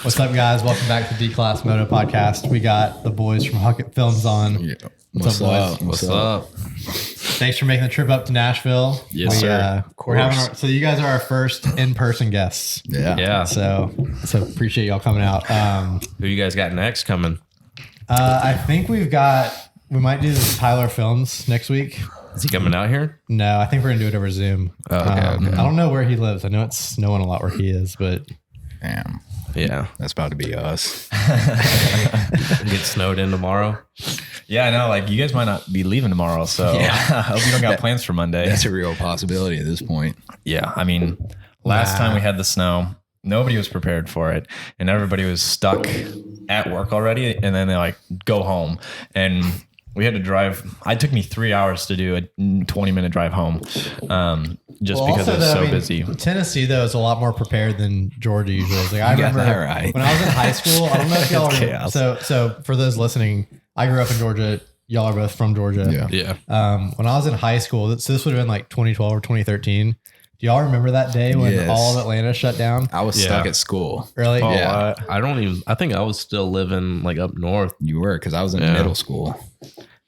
What's up, guys? Welcome back to D-Class Moto Podcast. We got the boys from HUCKIT Films on. Yeah. What's up, boys? What's up? Thanks for making the trip up to Nashville. Yes, sir. We're having so you guys are our first in-person guests. Yeah. So appreciate y'all coming out. Who you guys got next coming? I think we might do the Tyler Films next week. Is he coming out here? No, I think we're gonna do it over Zoom. Oh, okay. I don't know where he lives. I know it's snowing a lot where he is, but Damn. Yeah. That's about to be us. Get snowed in tomorrow. Yeah, I know. Like, you guys might not be leaving tomorrow, so I hope you don't got plans for Monday. That's a real possibility at this point. Yeah, I mean, last time we had the snow, nobody was prepared for it, and everybody was stuck at work already, and then they like go home, and we had to drive. It took me 3 hours to do a 20-minute drive home, just because it was so busy. Tennessee, though, is a lot more prepared than Georgia usually is. Like, I remember when I was in high school. I don't know if y'all are. So for those listening, I grew up in Georgia. Y'all are both from Georgia. Yeah. When I was in high school, so this would have been like 2012 or 2013. Do y'all remember that day when all of Atlanta shut down? I was stuck at school. Really? Oh, Yeah. I think I was still living like up north. You were, because I was in middle school.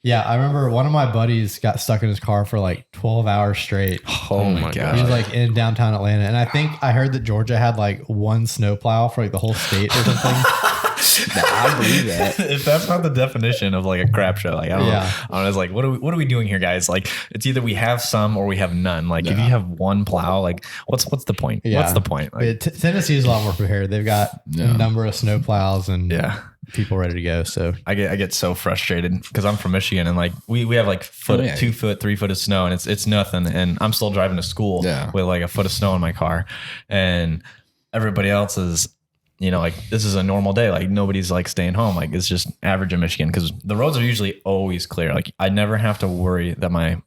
Yeah, I remember one of my buddies got stuck in his car for like 12 hours straight. Oh my God. He was like in downtown Atlanta. And I think I heard that Georgia had like one snowplow for like the whole state or something. I believe that. If that's not the definition of like a crap show, like I don't know. I was like, what are we doing here, guys? Like, it's either we have some or we have none. Like, if you have one plow, like, what's the point? Yeah. What's the point? Like, Tennessee is a lot more prepared. They've got a number of snowplows and people ready to go. So I get so frustrated because I'm from Michigan, and like we have like 2 foot, 3 foot of snow, and it's nothing. And I'm still driving to school with like a foot of snow in my car, and everybody else is, you know, like, this is a normal day. Like, nobody's like staying home. Like, it's just average in Michigan because the roads are usually always clear. Like, I never have to worry that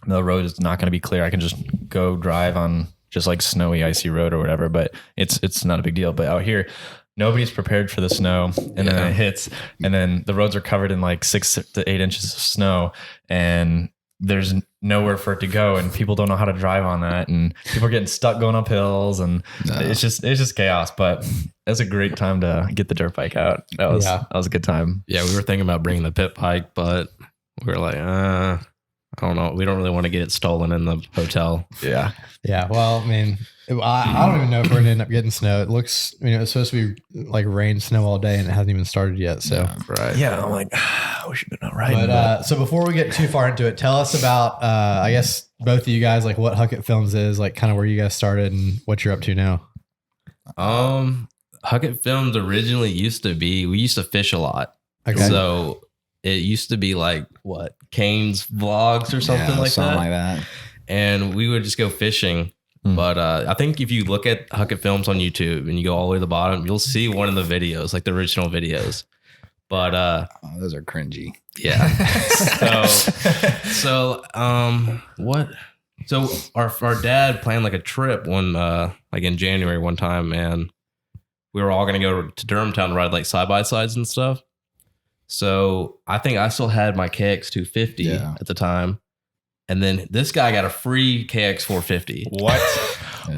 the road is not going to be clear. I can just go drive on just like snowy, icy road or whatever. But it's not a big deal. But out here, nobody's prepared for the snow, and then it hits, and then the roads are covered in like 6 to 8 inches of snow, and there's nowhere for it to go, and people don't know how to drive on that, and people are getting stuck going up hills, and it's just chaos. But it's a great time to get the dirt bike out. That was a good time. Yeah, we were thinking about bringing the pit bike, but we were like, I don't know. We don't really want to get it stolen in the hotel. Yeah. yeah, well, I mean, I don't even know if we're gonna end up getting snow. It looks, it's supposed to be like rain, snow all day, and it hasn't even started yet. So Right. Yeah, I'm like, we should have been riding. But so before we get too far into it, tell us about I guess both of you guys, like, what HUCKIT Films is, like kind of where you guys started and what you're up to now. HUCKIT Films originally we used to fish a lot. Okay. So it used to be like Kane's vlogs or something like that. And we would just go fishing. But I think if you look at HUCKIT Films on YouTube and you go all the way to the bottom, you'll see one of the videos, like the original videos. But those are cringy. Yeah. So our dad planned like a trip like in January one time, and we were all gonna go to Durham Town to ride like side by sides and stuff. So I think I still had my KX 250 at the time. And then this guy got a free KX 450. What?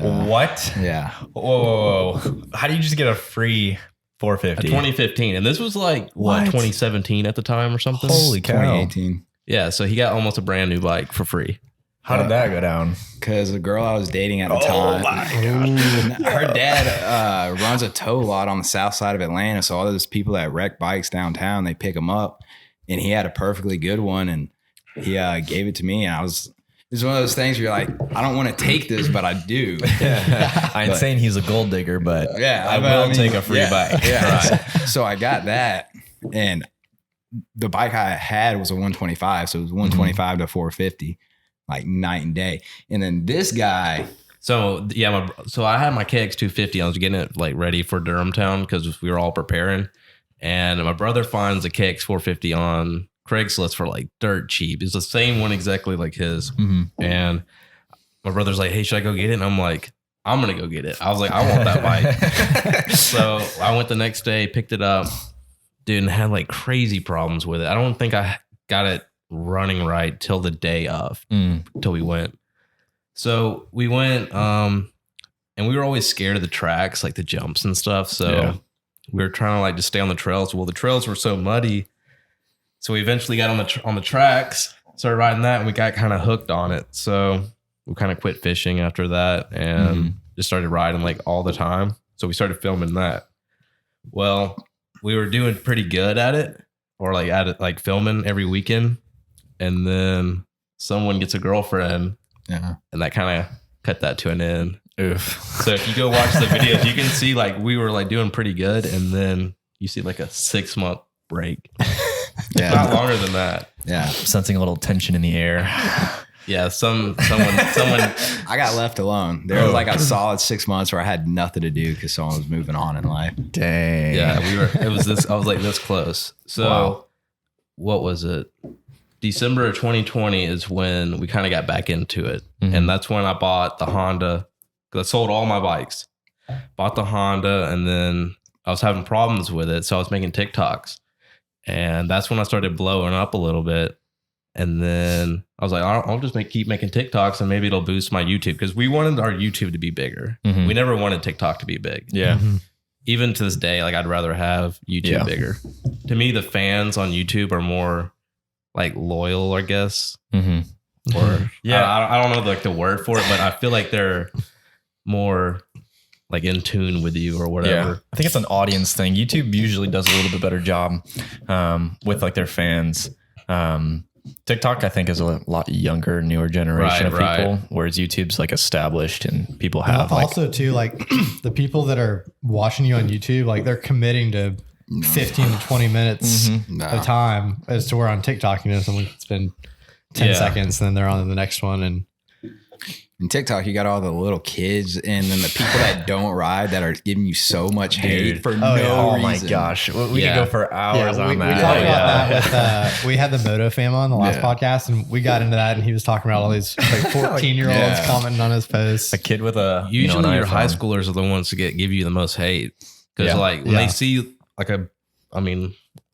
What? Yeah. Whoa. How do you just get a free 450? 2015. And this was like, 2017 at the time or something? Holy cow. 2018. Yeah. So he got almost a brand new bike for free. How did that go down? Because the girl I was dating at the time, her dad runs a tow lot on the south side of Atlanta. So all those people that wreck bikes downtown, they pick them up. And he had a perfectly good one, and he gave it to me. And it's one of those things where you're like, I don't want to take this, but I do. I ain't saying he's a gold digger, but I will take a free bike. Yeah. So I got that, and the bike I had was a 125. So it was 125 to 450, like night and day. And then this guy. So so I had my KX 250. I was getting it like ready for Durham Town because we were all preparing. And my brother finds a KX 450 on Craigslist for like dirt cheap. It's the same one exactly like his. And my brother's like, hey, should I go get it? And I'm like, I'm going to go get it. I was like, I want that bike. So I went the next day, picked it up, dude, and had like crazy problems with it. I don't think I got it running right till the day of, till we went. So we went, and we were always scared of the tracks, like the jumps and stuff. So we were trying to like just stay on the trails. Well, the trails were so muddy, so we eventually got on the tracks, started riding that, and we got kind of hooked on it. So we kind of quit fishing after that and just started riding like all the time. So we started filming that. Well, we were doing pretty good at it, or like at it, like filming every weekend, and then someone gets a girlfriend, and that kind of cut that to an end. Oof. So if you go watch the videos, you can see like we were like doing pretty good, and then you see like a 6-month break. Yeah, not longer than that. Yeah, sensing a little tension in the air. Yeah, someone. I got left alone. There was like a solid 6 months where I had nothing to do because someone was moving on in life. Dang. Yeah, it was this. I was like this close. So, What was it? December of 2020 is when we kind of got back into it, and that's when I bought the Honda. Because I sold all my bikes, bought the Honda, and then I was having problems with it, so I was making TikToks, and that's when I started blowing up a little bit. And then I was like, I'll just keep making TikToks, and maybe it'll boost my YouTube, because we wanted our YouTube to be bigger. We never wanted TikTok to be big. Yeah. Even to this day, like I'd rather have YouTube bigger. To me, the fans on YouTube are more like loyal, I guess. Or I don't know like the word for it, but I feel like they're more like in tune with you or whatever. Yeah. I think it's an audience thing. YouTube usually does a little bit better job with like their fans. TikTok, I think, is a lot younger, newer generation of people, whereas YouTube's like established and people have also too, like the people that are watching you on YouTube, like they're committing to 15 to 20 minutes at a time, as to where on TikTok, someone can spend 10 seconds and then they're on to the next one. And in TikTok, you got all the little kids and then the people that don't ride that are giving you so much hate for no reason. Oh my gosh. We could go for hours on that. We talked about that with, we had the Moto fam on the last podcast, and we got into that, and he was talking about all these like 14-year-olds commenting on his posts. A kid with a usually your high schoolers are the ones to give you the most hate, because like when they see like a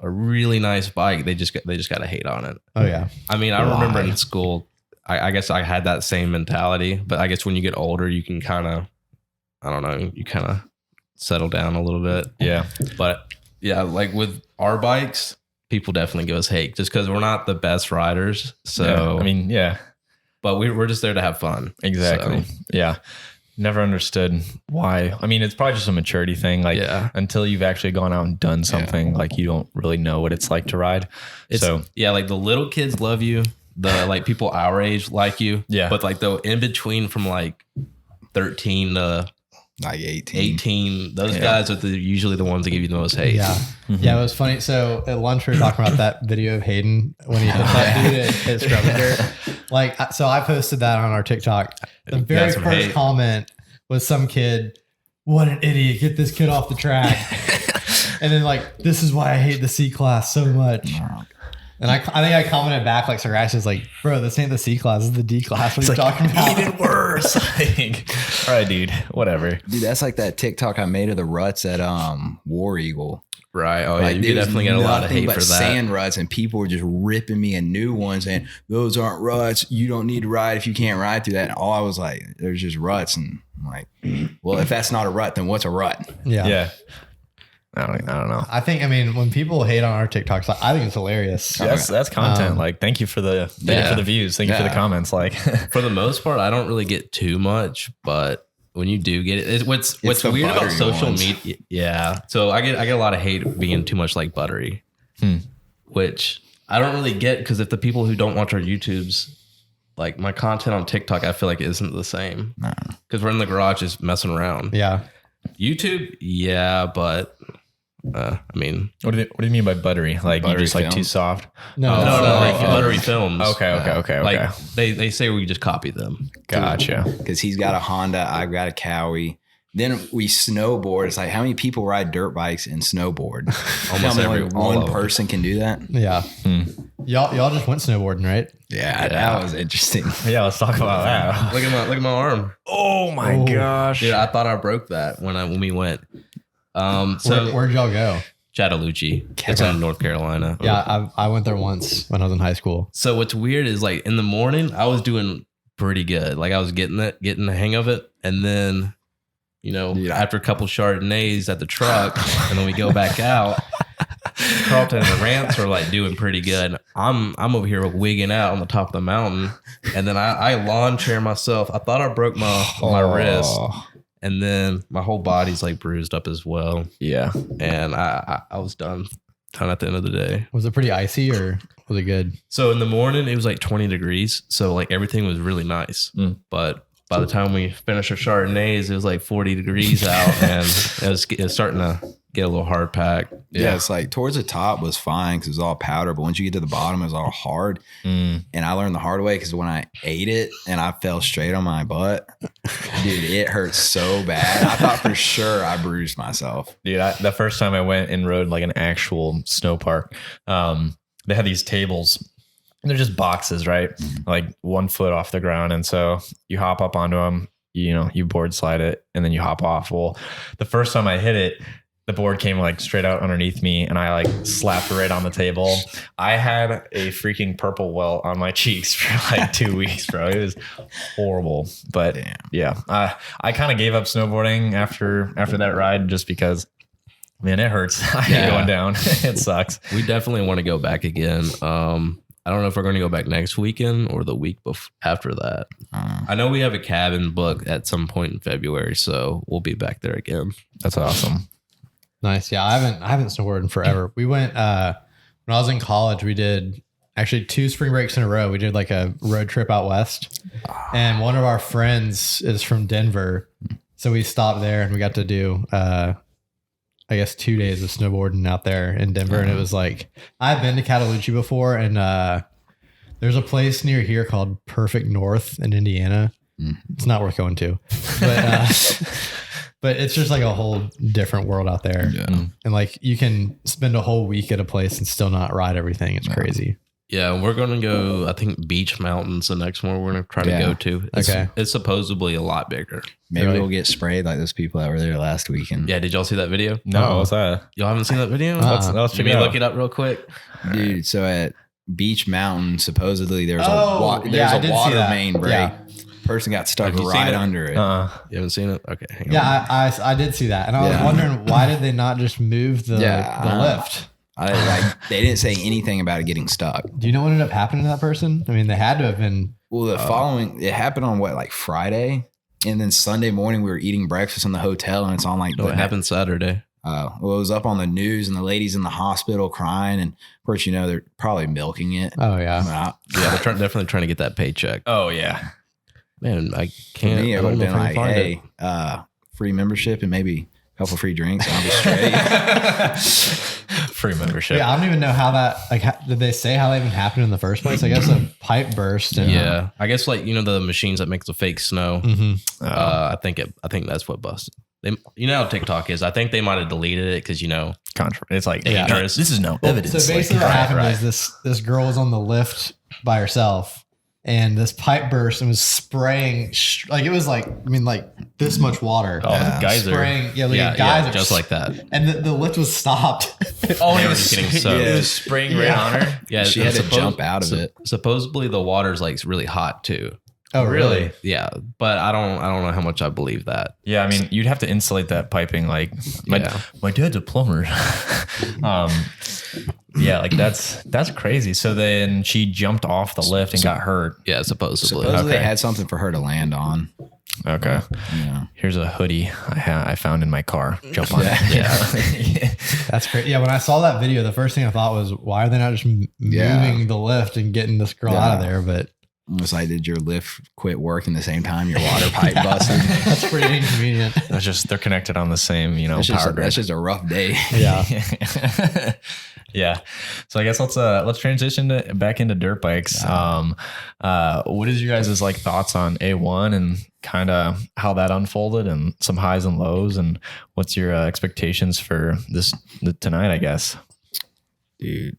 really nice bike, they just got to hate on it. Oh yeah. I mean, I remember in school, I guess I had that same mentality, but I guess when you get older, you can kind of, I don't know, you kind of settle down a little bit. Yeah. But yeah, like with our bikes, people definitely give us hate just because we're not the best riders. So, I mean, but we're just there to have fun. Exactly. So. Yeah. Never understood why. I mean, it's probably just a maturity thing. Like until you've actually gone out and done something, like you don't really know what it's like to ride. Like the little kids love you. The like people our age like you, but like the in between from like 13 to like 18, those guys are usually the ones that give you the most hate. Yeah, yeah, it was funny. So at lunch we were talking about that video of Hayden when he hit that dude at Scrubbinger. Like, so I posted that on our TikTok. The very first comment was some kid, "What an idiot! Get this kid off the track." And then like, "This is why I hate the C class so much." And I think I commented back like sarcastic, like, "Bro, this ain't the C class, this is the D class. What are you talking about?" Even worse. All right, dude. Whatever. Dude, that's like that TikTok I made of the ruts at War Eagle. Right. Oh, yeah. You definitely get a lot of hate for that. Sand ruts, and people were just ripping me a new one saying, "Those aren't ruts. You don't need to ride if you can't ride through that." And all I was like, "There's just ruts." And I'm like, well, if that's not a rut, then what's a rut? Yeah. I don't know. I think, when people hate on our TikToks, I think it's hilarious. That's content. Like, thank you for the views. Thank you for the comments. Like, for the most part, I don't really get too much, but when you do get it, what's weird about social media. Yeah. So I get a lot of hate being too much like buttery, which I don't really get, because if the people who don't watch our YouTubes, like my content on TikTok, I feel like it isn't the same. Because we're in the garage just messing around. Yeah. YouTube, but what do you mean by buttery? Like buttery you just like too soft? No, like buttery films. Okay. Like they say we just copy them. Gotcha. Because he's got a Honda, I've got a Cowie. Then we snowboard. It's like, how many people ride dirt bikes and snowboard? Almost one person can do that. Yeah. Y'all just went snowboarding, right? Yeah, that was interesting. Yeah, let's talk about that. Look at my arm. Oh my gosh, dude! I thought I broke that when we went. So where'd y'all go? Chattahoochee. It's in North Carolina. Yeah, I went there once when I was in high school. So what's weird is like in the morning I was doing pretty good. Like I was getting the hang of it, and then after a couple Chardonnays at the truck, and then we go back out. Carlton and the Rants are like doing pretty good. I'm over here wigging out on the top of the mountain, and then I lawn chair myself. I thought I broke my wrist, and then my whole body's like bruised up as well. Yeah, and I was done at the end of the day. Was it pretty icy or was it good? So in the morning it was like 20 degrees, so like everything was really nice. But by the time we finished our Chardonnays, it was like 40 degrees out, and it was starting to get a little hard packed. Yeah, it's like towards the top was fine because it was all powder, but once you get to the bottom, it was all hard. And I learned the hard way because when I ate it and I fell straight on my butt, dude, it hurt so bad. I thought for sure I bruised myself. Dude, the first time I went and rode like an actual snow park, they had these tables. And they're just boxes, right? Like 1 foot off the ground. And so you hop up onto them, you board slide it, and then you hop off. Well, the first time I hit it, the board came like straight out underneath me, and I like slapped right on the table. I had a freaking purple welt on my cheeks for like 2 weeks, bro. It was horrible. But yeah, I kind of gave up snowboarding after that ride just because, man, it hurts. I hate going down. It sucks. We definitely want to go back again. I don't know if we're going to go back next weekend or the week after that. I know we have a cabin booked at some point in February, so we'll be back there again. That's awesome. Nice. Yeah, I haven't snowboarded in forever. We went when I was in college. We did actually 2 spring breaks in a row. We did like a road trip out west, and one of our friends is from Denver, so we stopped there and we got to do I guess 2 days of snowboarding out there in Denver. And it was like, I've been to Cataloochee before, and there's a place near here called Perfect North in Indiana. It's not worth going to, but it's just like a whole different world out there. And like you can spend a whole week at a place and still not ride everything. It's crazy. Yeah, we're going to go, I think, Beach Mountains the next one we're going to try to go to. It's supposedly a lot bigger. Maybe we'll get sprayed like those people that were there last weekend. Yeah, did y'all see that video? No, what's that? Y'all haven't seen that video? Let's Let me look it up real quick. Dude, so at Beach Mountain, supposedly there's a water main break. Yeah. Person got stuck right under it. You haven't seen it? Okay, hang on. Yeah, I did see that. And I was wondering, why did they not just move the lift? They didn't say anything about it getting stuck. Do you know what ended up happening to that person? I mean, they had to have been. Well, it happened on Friday, and then Sunday morning we were eating breakfast in the hotel, and it's on like. No, it happened Saturday. Well, it was up on the news, and the ladies in the hospital crying, and of course, they're probably milking it. Oh yeah, they're definitely trying to get that paycheck. Oh yeah, man, I can't. For me, it would have been like, hey, free membership and maybe a couple free drinks, and I'll be straight. Free membership. Yeah, I don't even know how that, did they say how that even happened in the first place? I guess a pipe burst. And, I guess the machines that make the fake snow. I think that's what busted. How TikTok is. I think they might have deleted it because it's like dangerous. This is no evidence. So basically, what happened is this girl was on the lift by herself, and this pipe burst and was spraying it was like this much water. Oh, geyser. Spraying, geyser, just like that. And the lift was stopped. It was spraying right on her. Yeah, she had to jump out of it. Supposedly the water's like really hot too. Oh, really? Yeah, but I don't know how much I believe that. Yeah, I mean, you'd have to insulate that piping. Like my dad's a plumber. Yeah, like that's crazy. So then she jumped off the lift and got hurt. Yeah, supposedly. They had something for her to land on. Okay. Yeah. Here's a hoodie I found in my car. Jump on it. Yeah. That's great. Yeah, when I saw that video, the first thing I thought was, why are they not just moving the lift and getting this girl out of there? But it was like, did your lift quit working the same time your water pipe busted? That's pretty inconvenient. They're connected on the same, power grid. That's just a rough day. Yeah. Yeah. So I guess let's transition back into dirt bikes. What is your guys' thoughts on A1 and kind of how that unfolded and some highs and lows, and what's your expectations for tonight, I guess? Dude,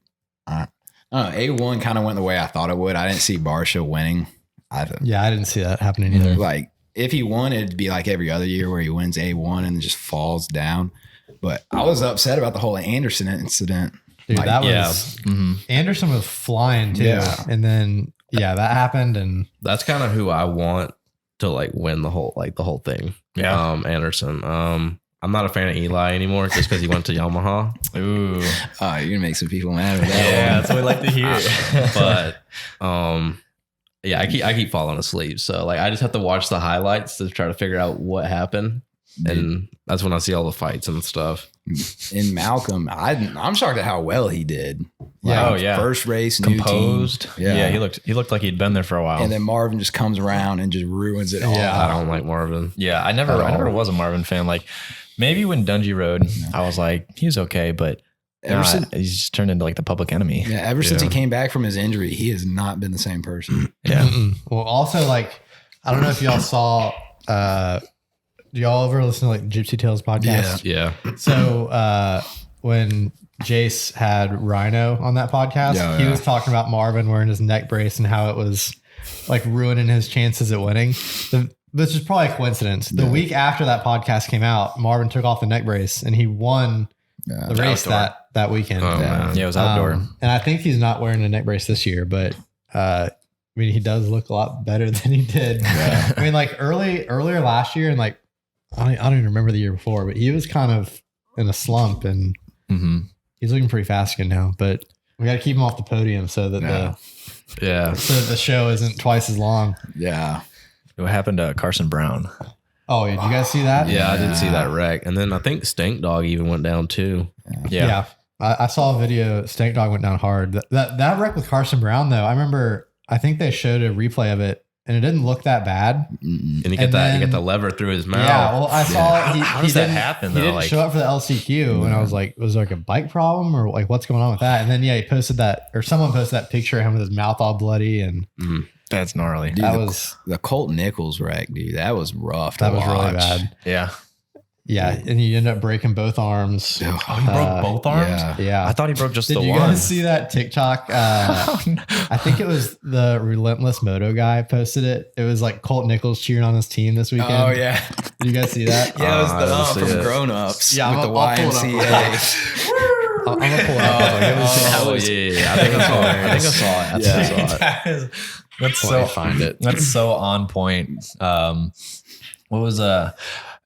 A1 kind of went the way I thought it would. I didn't see Barsha winning. I didn't see that happening either. Like, if he won, it'd be like every other year where he wins A1 and just falls down. But I was upset about the whole Anderson incident. Dude, that was Anderson was flying too, and then that happened, and that's kind of who I want to like win the whole thing. Yeah. Anderson. I'm not a fan of Eli anymore just because he went to Yamaha. Ooh. Oh, you're gonna make some people mad with that. Yeah, that's what we like to hear. But yeah, I keep falling asleep. So like I just have to watch the highlights to try to figure out what happened. And that's when I see all the fights and stuff. In Malcolm, I'm shocked at how well he did. Yeah. Like, first race, composed. New team. Yeah, he looked like he'd been there for a while. And then Marvin just comes around and just ruins it all. Yeah, I don't like Marvin. Yeah, I never was a Marvin fan. Like maybe when Dungey rode, I was like, he's okay, but he's just turned into like the public enemy. Yeah, ever since he came back from his injury, he has not been the same person. Yeah. Well, also like I don't know if y'all saw. Do y'all ever listen to like Gypsy Tales podcast? Yeah. So when Jace had Rhino on that podcast, he was talking about Marvin wearing his neck brace and how it was like ruining his chances at winning. This is probably a coincidence. The week after that podcast came out, Marvin took off the neck brace and he won the race that weekend. Yeah, it was outdoor. And I think he's not wearing a neck brace this year, but I mean, he does look a lot better than he did. Yeah. I mean, like earlier last year and like, I don't even remember the year before, but he was kind of in a slump and he's looking pretty fast again now, but we got to keep him off the podium so that the show isn't twice as long. Yeah. What happened to Carson Brown? Oh, did you guys see that? Yeah, I did see that wreck. And then I think Stink Dog even went down too. Yeah. I saw a video. Stink Dog went down hard. That wreck with Carson Brown though, I think they showed a replay of it. And it didn't look that bad. And you get the lever through his mouth. Yeah, well, I saw it. How does that happen? He didn't show up for the LCQ, and I was like, was there like a bike problem or like what's going on with that? And then he posted that, or someone posted that picture of him with his mouth all bloody, and that's gnarly. Dude, that was the Colt Nichols wreck, dude. That was rough. That was really bad. Yeah. Yeah, and you end up breaking both arms. Oh, he broke both arms? Yeah. I thought he broke just the one. Did you guys see that TikTok? I think it was the Relentless Moto guy posted it. It was like Colt Nichols cheering on his team this weekend. Oh, yeah. Did you guys see that? Yeah, it was the from Grown Ups with the YMCA. I'm going to pull it up. I think I saw it. That's so find it. That's so on point. What was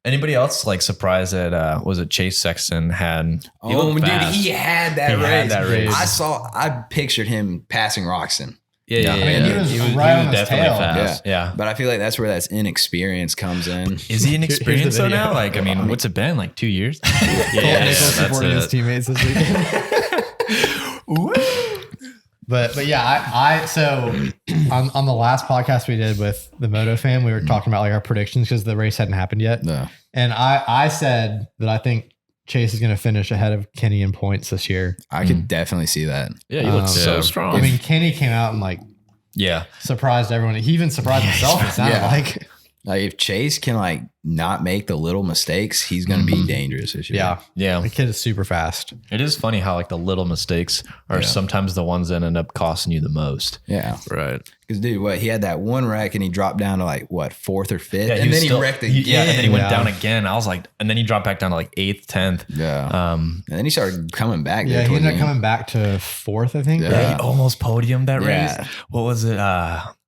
anybody else like surprised that was it Chase Sexton had? Dude, he had that race. I pictured him passing Roxon. Yeah. I mean, he was right on his tail. Fast. Yeah. But I feel like that's where that inexperience comes in. Is he inexperienced though now? Like, I mean, what's it been? Like 2 years? Yeah, Nichols supporting his teammates this weekend. But yeah, so on the last podcast we did with the Moto fam, we were talking about like our predictions because the race hadn't happened yet. No. And I said that I think Chase is going to finish ahead of Kenny in points this year. I could definitely see that. Yeah, he looks so strong. I mean, Kenny came out and like surprised everyone. He even surprised himself, it sounded like. Like if Chase can like not make the little mistakes, he's going to be dangerous this year. Yeah. The kid is super fast. It is funny how like the little mistakes are sometimes the ones that end up costing you the most. Yeah. Right. Because dude, he had that one wreck and he dropped down to like what, 4th or 5th, and then he wrecked again. Yeah, and then he went down again. I was like, and then he dropped back down to like 8th, 10th. Yeah. And then he started coming back. Yeah, he ended up coming back to 4th, I think. Yeah. He almost podiumed that race. What was it?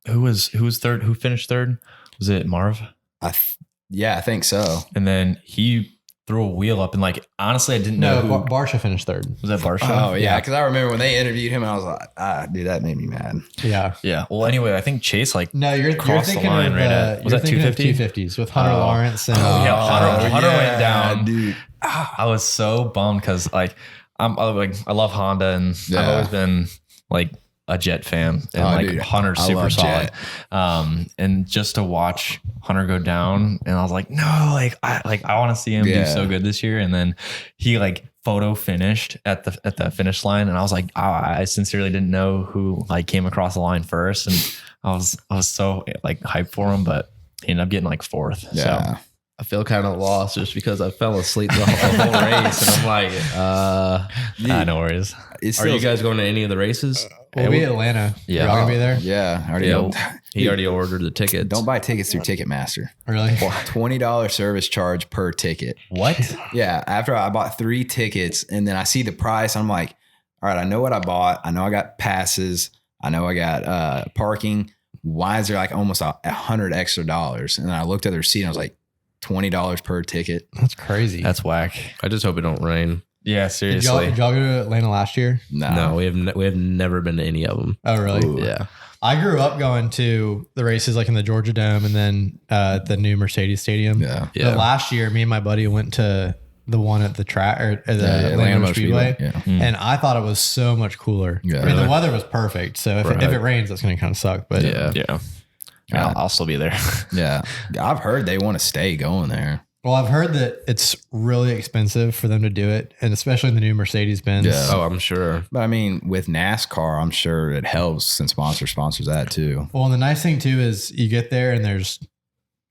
Who was third? Who finished third? Was it Marv? I think so. And then he threw a wheel up and like, honestly, I didn't know. No, Barsha finished third. Was that Barsha? Oh yeah. Cause I remember when they interviewed him and I was like, dude, that made me mad. Yeah. Yeah. Well, anyway, I think Chase like, no, you're thinking the line of, right at, was that 250? 250s with Hunter Lawrence. And, Hunter went down. Dude. I was so bummed because like, I love Honda and I've always been like a Jet fan and dude, Hunter's super solid. And just to watch Hunter go down and I was like, no, I want to see him do so good this year. And then he like photo finished at the finish line. And I was like, I sincerely didn't know who like came across the line first. And I was so like hyped for him, but he ended up getting like 4th. Yeah. So I feel kind of lost just because I fell asleep the whole race. And I'm like, no worries. Are you guys going to any of the races? We'll be at Atlanta. Yeah. You're all gonna be there? Yeah. He already ordered the tickets. Don't buy tickets through Ticketmaster. Really? $20 service charge per ticket. What? Yeah. After I bought 3 tickets and then I see the price, I'm like, all right, I know what I bought. I know I got passes. I know I got parking. why is there like almost $100 extra? And then I looked at the receipt and I was like, $20 per ticket. That's crazy. That's whack. I just hope it don't rain. Yeah, seriously. Did y'all go to Atlanta last year? No, we have never been to any of them. Oh, really? Ooh. Yeah. I grew up going to the races like in the Georgia Dome and then the new Mercedes Stadium. Yeah. But last year, me and my buddy went to the one at the track or the Atlanta Motor Speedway. Yeah. And I thought it was so much cooler. Yeah. I mean, the weather was perfect. So if it rains, that's going to kind of suck. But Yeah. I'll still be there. Yeah. I've heard they want to stay going there. Well, I've heard that it's really expensive for them to do it, and especially in the new Mercedes Benz. Yeah. Oh, I'm sure. But I mean, with NASCAR, I'm sure it helps since sponsors that too. Well, and the nice thing too is you get there and there's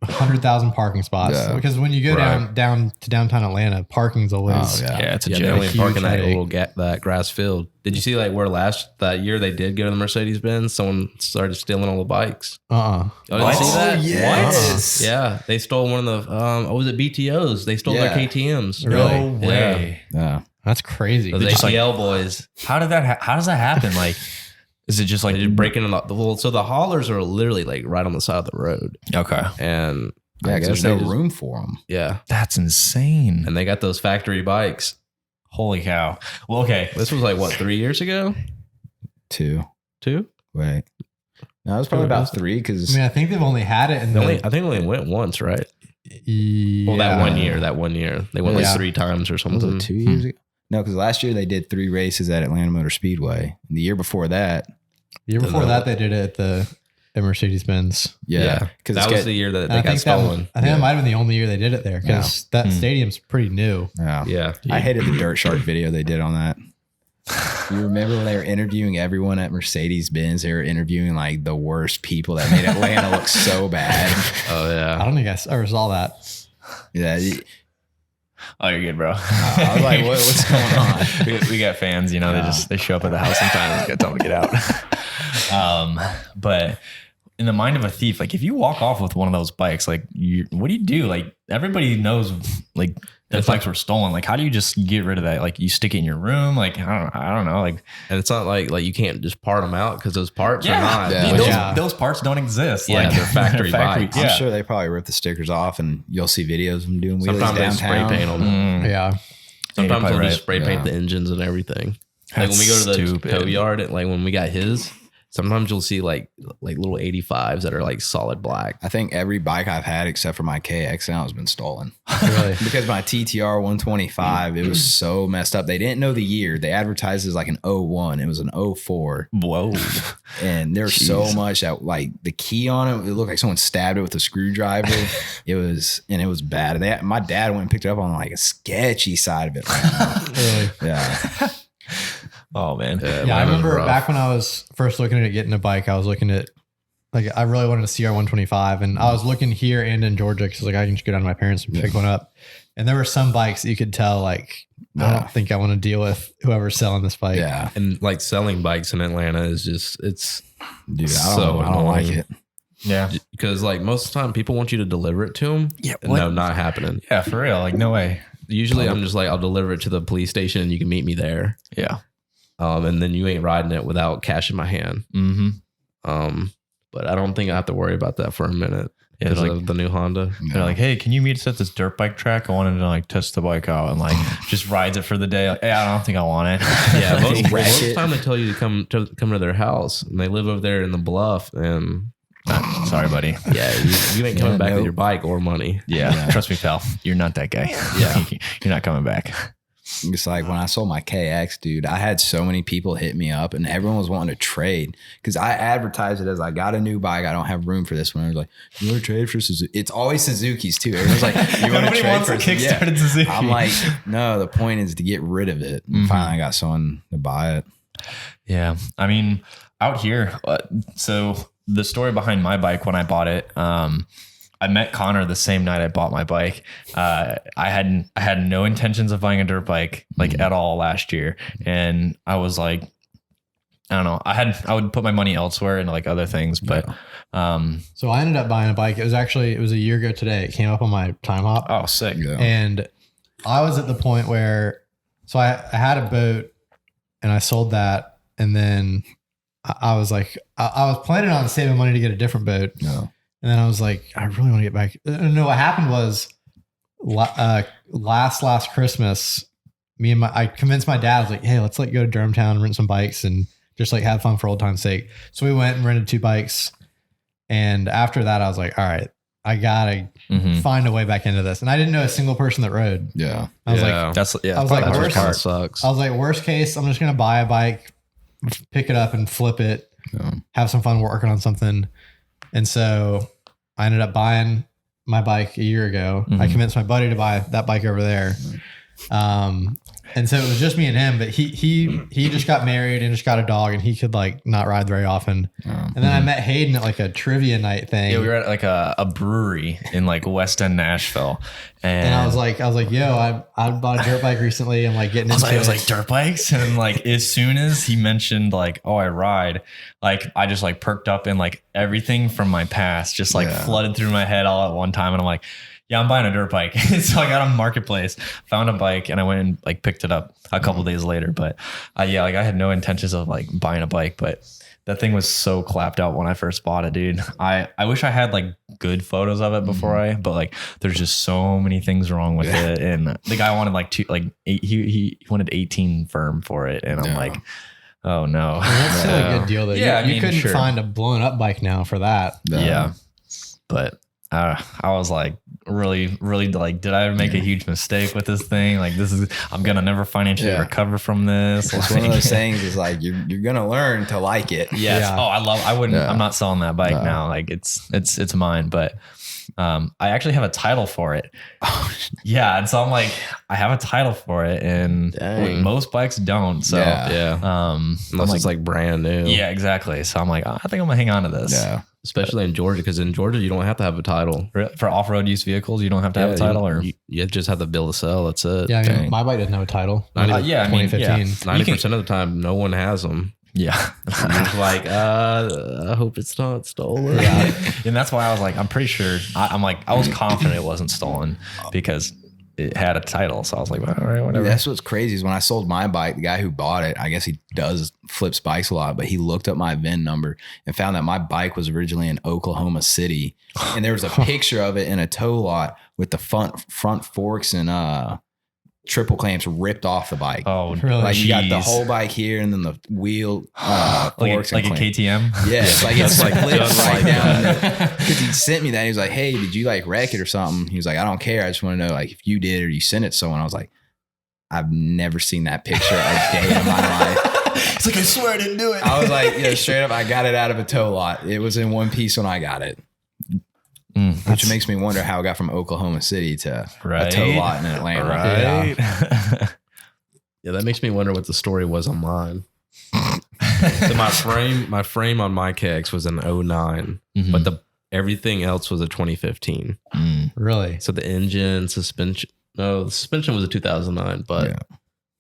100,000 parking spots. Yeah. Because when you go down to downtown Atlanta, parking's always It's a They joke. only park in that headache. little that grass field. Did you see like where that year they did go to the Mercedes Benz? Someone started stealing all the bikes. Uh-uh. Oh, did you see that? Yes. Yeah, they stole one of the was it BTOs? They stole their KTMs. Really? No way. Yeah. That's crazy. Those just ATL boys. How does that happen? Like, is it just like They just break into so the haulers are literally like right on the side of the road, okay? and Yeah, I 'cause guess there's no they just- room for them. Yeah, That's insane. and they got those factory bikes. Holy cow. Well, okay. This was like what 3 years ago? 2. 2? Wait. No, it was probably about 3 I because mean, I think they've only had it in I think they only went once, right? Well, that one year. They went like 3 times or was something. it 2 years ago? No, because last year they did 3 races at Atlanta Motor Speedway. And the year before that, The year before that, they did it at Mercedes Benz. because that was the year that they got stolen. I think that might have been the only year they did it there because that stadium's pretty new. Yeah, I hated the Dirt Shark video they did on that. You remember when they were interviewing everyone at Mercedes Benz? They were interviewing like the worst people that made Atlanta look so bad. Oh yeah. I don't think I ever saw that. Yeah. Oh, you're good, bro. I was like, what's going on? we got fans, you know, they show up at the house sometimes. Got tell them to get out. But in the mind of a thief, like if you walk off with one of those bikes, like what do you do? Like everybody knows, like the bikes were stolen. Like how do you just get rid of that? Like you stick it in your room? Like I don't know. Like, and it's not like you can't just part them out because those parts are not. Those parts don't exist. Yeah, like they're factory bikes. I'm sure they probably rip the stickers off, and you'll see videos of them doing wheelies Sometimes they downtown. spray paint them. Yeah. Sometimes they'll just spray Yeah. paint the engines and everything. Like when we go to the tow yard, like when we got his, sometimes you'll see like little 85s that are like solid black. I think every bike I've had except for my KX now has been stolen. Really? Because my TTR 125, it was so messed up. They didn't know the year. They advertised it as like an 01. It was an 04. Whoa. And there's so much that like the key on it looked like someone stabbed it with a screwdriver. it was bad. My dad went and picked it up on like a sketchy side of it. Really? Yeah. Oh man. Yeah, I remember back when I was first looking at getting a bike, I was looking at I really wanted a CR125, and I was looking here and in Georgia because I can just go down to my parents and pick one up. And there were some bikes that you could tell I don't think I want to deal with whoever's selling this bike. Yeah. And like selling bikes in Atlanta is just Dude, I so don't like annoying. it. Yeah. Because like most of the time people want you to deliver it to them. Yeah. No, not happening. Yeah, for real. Like no way. Usually I'm just like, I'll deliver it to the police station and you can meet me there. Yeah. And then you ain't riding it without cash in my hand. Mm-hmm. But I don't think I have to worry about that for a minute. Yeah, Because like- of the new Honda. They're like, hey, can you meet us at this dirt bike track? I wanted to like test the bike out and like just rides it for the day. Like, hey, I don't think I want it. Yeah, most of Wreck the it. time they tell you to come to their house, and they live over there in the Bluff, and Sorry, buddy. yeah, you ain't coming back with nope. your bike or money. Yeah, trust me, pal. You're not that guy. Yeah. You're not coming back. It's like when I sold my KX, dude, I had so many people hit me up and everyone was wanting to trade because I advertised it as I got a new bike. I don't have room for this one. I was like, you want to trade for Suzuki? It's always Suzuki's too. Everyone's like, you want to Nobody trade wants for a kickstarted Suzuki. I'm like, no, the point is to get rid of it. And finally I got someone to buy it. Yeah. I mean, out here, so the story behind my bike when I bought it, I met Connor the same night I bought my bike. I had no intentions of buying a dirt bike like at all last year. And I was like, I don't know. I would put my money elsewhere into like other things, but So I ended up buying a bike. It was a year ago today. It came up on my time hop. oh, sick. Yeah. And I was at the point where, so I had a boat and I sold that. And then I was like, I was planning on saving money to get a different boat. No. And then I was like, I really want to get back. No, what happened was last Christmas, I convinced my dad, I was like, hey, let's like go to Durhamtown and rent some bikes and just like have fun for old time's sake. So we went and rented 2 bikes. And after that, I was like, all right, I gotta find a way back into this. And I didn't know a single person that rode. Yeah. I was like, that's I was like, worst part sucks. I was like, worst case, I'm just gonna buy a bike, pick it up and flip it, have some fun working on something. And so I ended up buying my bike a year ago. I convinced my buddy to buy that bike over there. And so it was just me and him, but he just got married and just got a dog and he could like not ride very often. And then I met Hayden at like a trivia night thing. Yeah, we were at like a brewery in like West End Nashville. And I was like, yo, I bought a dirt bike recently. I'm like getting into it. I was like dirt bikes. And like, as soon as he mentioned like, oh, I ride, like I just like perked up and like everything from my past just like flooded through my head all at one time. And I'm like, yeah, I'm buying a dirt bike. So I got on Marketplace, found a bike, and I went and like picked it up a couple days later. But like I had no intentions of like buying a bike, but that thing was so clapped out when I first bought it, dude. I wish I had like good photos of it before but like there's just so many things wrong with it. And the guy wanted like he wanted 18 firm for it. And I'm like, oh no. Well, that's still a good deal though. Yeah, you couldn't find a blown up bike now for that. Yeah. But I was like, really like, did I make a huge mistake with this thing? Like I'm gonna never financially recover from this. It's one of those things is like you're gonna learn to like it. Yes. Yeah. Oh, I'm not selling that bike now. Like it's mine. But I actually have a title for it. Yeah. And so I'm like, I have a title for it, and most bikes don't. So unless it's like brand new. Yeah, exactly. So I'm like, I think I'm gonna hang on to this. Yeah. Especially in Georgia, because in Georgia you don't have to have a title for off-road use vehicles. You don't have to have a title, or you just have the bill to sell. That's it. Yeah, I mean, my bike doesn't have a title. 2015. 90% of the time, no one has them. Yeah, like I hope it's not stolen. Yeah, and that's why I was like, I'm pretty sure. I was confident it wasn't stolen because it had a title. So I was like, well, all right, whatever. That's what's crazy is when I sold my bike, the guy who bought it, I guess he flips bikes a lot, but he looked up my VIN number and found that my bike was originally in Oklahoma City. And there was a picture of it in a tow lot with the front forks and triple clamps ripped off the bike. Oh, really? Like you got the whole bike here and then the wheel forks like a KTM. Yeah, it's like it's like flips right down. Because he sent me that. He was like, "Hey, did you like wreck it or something?" He was like, "I don't care. I just want to know like if you did or you sent it to someone." I was like, "I've never seen that picture a day in my life." It's like, I swear I didn't do it. I was like, straight up, I got it out of a tow lot. It was in one piece when I got it. Which makes me wonder how it got from Oklahoma City to a tow lot in Atlanta. Right. Yeah, that makes me wonder what the story was on mine. So my frame on my kegs was an 09, but everything else was a 2015. Really? So the engine, suspension was a 2009, but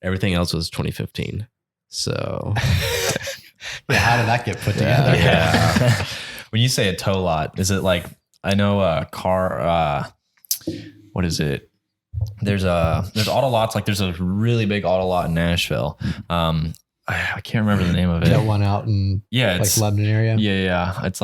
everything else was 2015. So how did that get put together? Yeah. When you say a tow lot, is it like, I know a car, what is it? There's auto lots. Like there's a really big auto lot in Nashville. I can't remember the name of it. That one out in like Lebanon area. Yeah. It's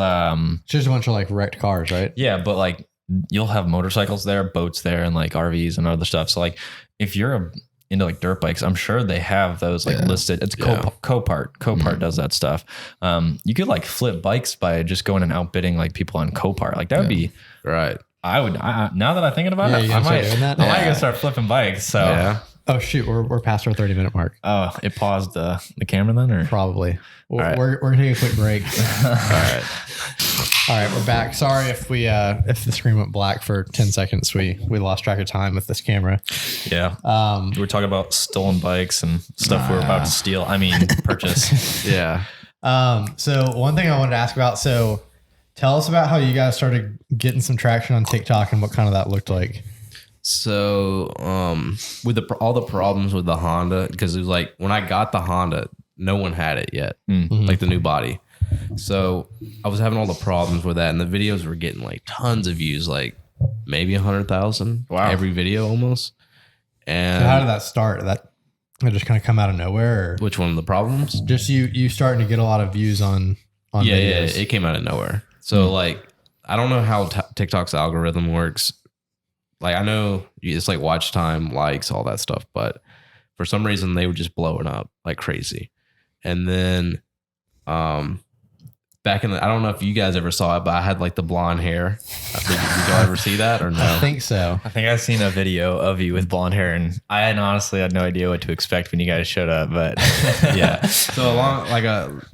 just a bunch of like wrecked cars, right? Yeah, but like you'll have motorcycles there, boats there, and like RVs and other stuff. So like if you're into like dirt bikes, I'm sure they have those like listed. It's Copart. Copart does that stuff. You could like flip bikes by just going and outbidding like people on Copart. Like that would be right. Now that I'm thinking about it, I might go start flipping bikes. So oh shoot, we're past our 30-minute mark. Oh, it paused the camera then, or probably. We're gonna take a quick break. All right, we're back. Sorry if the screen went black for 10 seconds. We lost track of time with this camera. Yeah. We were talking about stolen bikes and stuff we were about to steal. I mean, purchase. Yeah. So one thing I wanted to ask about. So tell us about how you guys started getting some traction on TikTok and what kind of that looked like. So with all the problems with the Honda, because it was like when I got the Honda, no one had it yet, like the new body. So I was having all the problems with that, and the videos were getting like tons of views, like maybe 100,000 every video almost. And so how did that start? They just kind of come out of nowhere? Or Which one of the problems? just you starting to get a lot to views on videos? Yeah, it came out of nowhere. So like, I don't know how TikTok's algorithm works. Like, I know it's like watch time, likes, all that stuff, but for some reason they were just blowing up like crazy. And then back in I don't know if you guys ever saw it, but I had like the blonde hair. Did y'all ever see that or no? I think so. I think I've seen a video of you with blonde hair, and I honestly had no idea what to expect when you guys showed up. But yeah, so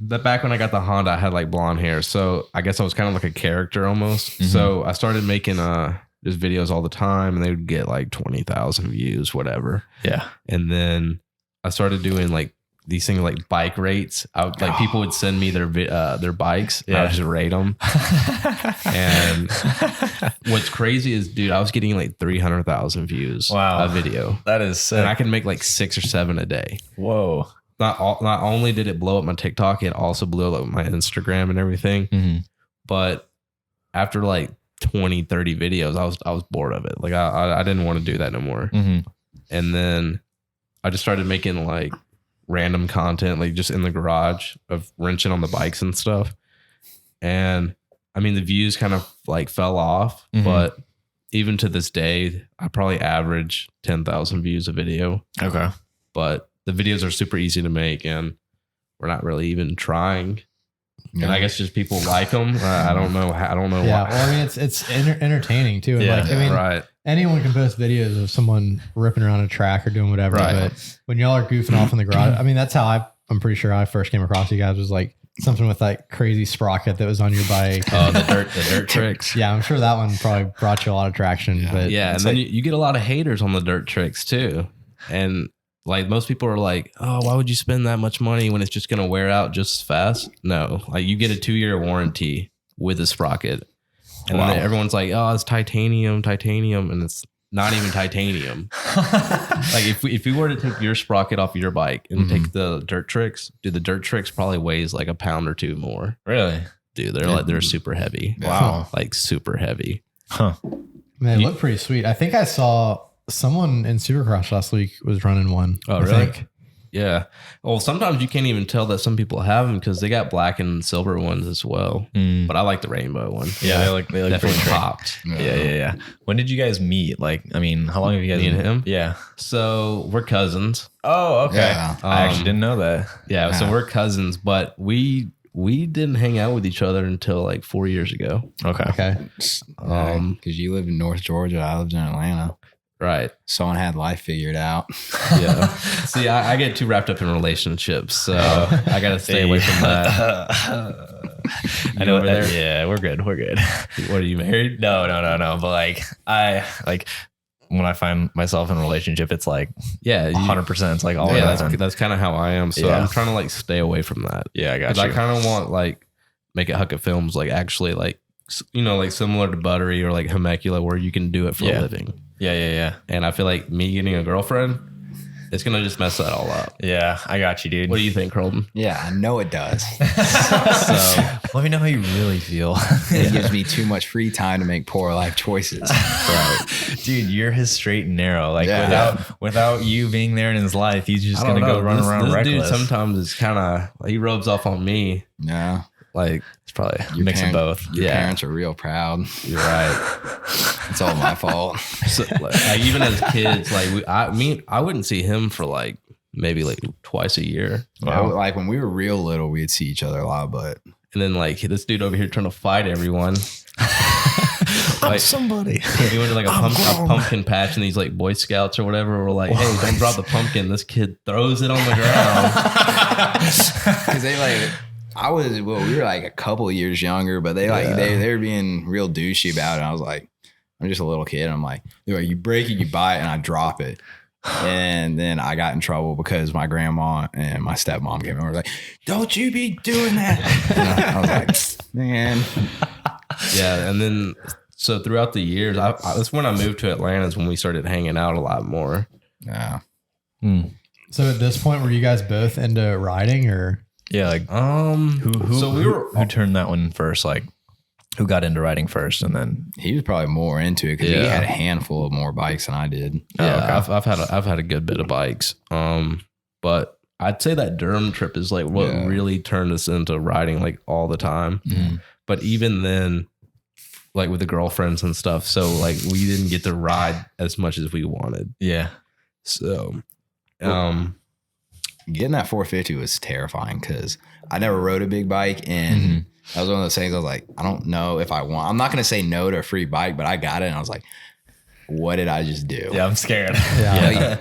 back when I got the Honda, I had like blonde hair, so I guess I was kind of like a character almost. Mm-hmm. So I started making just videos all the time, and they would get like 20,000 views, whatever. Yeah, and then I started doing like these things like bike rates. People would send me their bikes, and I would just rate them. And what's crazy is, dude, I was getting like 300,000 views a video. That is sick. And I can make like 6 or 7 a day. Whoa. Not only did it blow up my TikTok, it also blew up my Instagram and everything. Mm-hmm. But after like 20, 30 videos, I was bored of it. Like I didn't want to do that no more. Mm-hmm. And then I just started making like random content, like just in the garage of wrenching on the bikes and stuff. And I mean, the views kind of like fell off, but even to this day, I probably average 10,000 views a video. Okay. But the videos are super easy to make, and we're not really even trying. And I guess just people like them. I don't know. Yeah, why. Well, I mean, it's entertaining too. And like, I mean, right. Anyone can post videos of someone ripping around a track or doing whatever. Right. But when y'all are goofing off in the garage, I mean, that's how I'm pretty sure I first came across you guys, was like something with like crazy sprocket that was on your bike. Oh, the dirt tricks. Yeah, I'm sure that one probably brought you a lot of traction. Yeah. But yeah, and then you get a lot of haters on the dirt tricks too. And like most people are like, oh, why would you spend that much money when it's just going to wear out just as fast? No, like you get a 2-year warranty with a sprocket. And then everyone's like, oh, it's titanium. And it's not even titanium. Like if we were to take your sprocket off your bike and take the dirt tricks, dude, the dirt tricks probably weighs like a pound or 2 more. Really? Dude, they're super heavy. Wow. Like super heavy. Huh. Man, they look pretty sweet. I think I saw someone in Supercross last week was running one. Oh, really? Yeah. Well, sometimes you can't even tell that some people have them because they got black and silver ones as well. But I like the rainbow one. Yeah, they look definitely popped. Yeah. When did you guys meet? Like, I mean, how long have you guys Me and him? Yeah. So we're cousins. Oh, okay. Yeah. I actually didn't know that. Yeah. So we're cousins, but we didn't hang out with each other until like 4 years ago. Okay. Because you lived in North Georgia, I lived in Atlanta. Right. Someone had life figured out. Yeah. See, I get too wrapped up in relationships, so I got to stay away from that. I know over there. Yeah, we're good. What, are you married? No. But like when I find myself in a relationship, it's like 100%. It's like all that's kind of how I am. So I'm trying to like stay away from that. Yeah, I got you. I kind of want like make it HUCKIT Films like actually like, you know, like similar to Buttery or like Temecula where you can do it for a living. Yeah. And I feel like me getting a girlfriend, it's going to just mess that all up. Yeah, I got you, dude. What do you think, Colton? Yeah, I know it does. So let me know how you really feel. It gives me too much free time to make poor life choices. Right. Dude, you're his straight and narrow. Like without you being there in his life, he's just going to go run around reckless. Dude sometimes it's kind of, he rubs off on me. Yeah. Like it's probably a mix of both. Your parents are real proud. You're right. It's all my fault. So, like even as kids, like I wouldn't see him for like maybe like twice a year. Wow. Like when we were real little, we'd see each other a lot, but and then like this dude over here trying to fight everyone. Like, somebody. He went to like a pumpkin patch and these like Boy Scouts or whatever were like, hey, don't drop the pumpkin. This kid throws it on the ground. Because they like. we were like a couple of years younger, but they were being real douchey about it. I was like, I'm just a little kid. I'm like, they're like, you break it, you buy it, and I drop it. And then I got in trouble because my grandma and my stepmom came over like, don't you be doing that. And I was like, man. Yeah. And then, so throughout the years, that's when I moved to Atlanta is when we started hanging out a lot more. Yeah. So at this point, were you guys both into riding or? Yeah, like who turned that one first? Like, who got into riding first, and then he was probably more into it because he had a handful of more bikes than I did. Yeah, okay. I've had a good bit of bikes. But I'd say that Durham trip is like what really turned us into riding like all the time. But even then, like with the girlfriends and stuff, so like we didn't get to ride as much as we wanted. Yeah. So, getting that 450 was terrifying because I never rode a big bike, and that was one of those things I was like, I don't know if I want. I'm not going to say no to a free bike, but I got it, and I was like, what did I just do? Yeah, I'm scared. Like,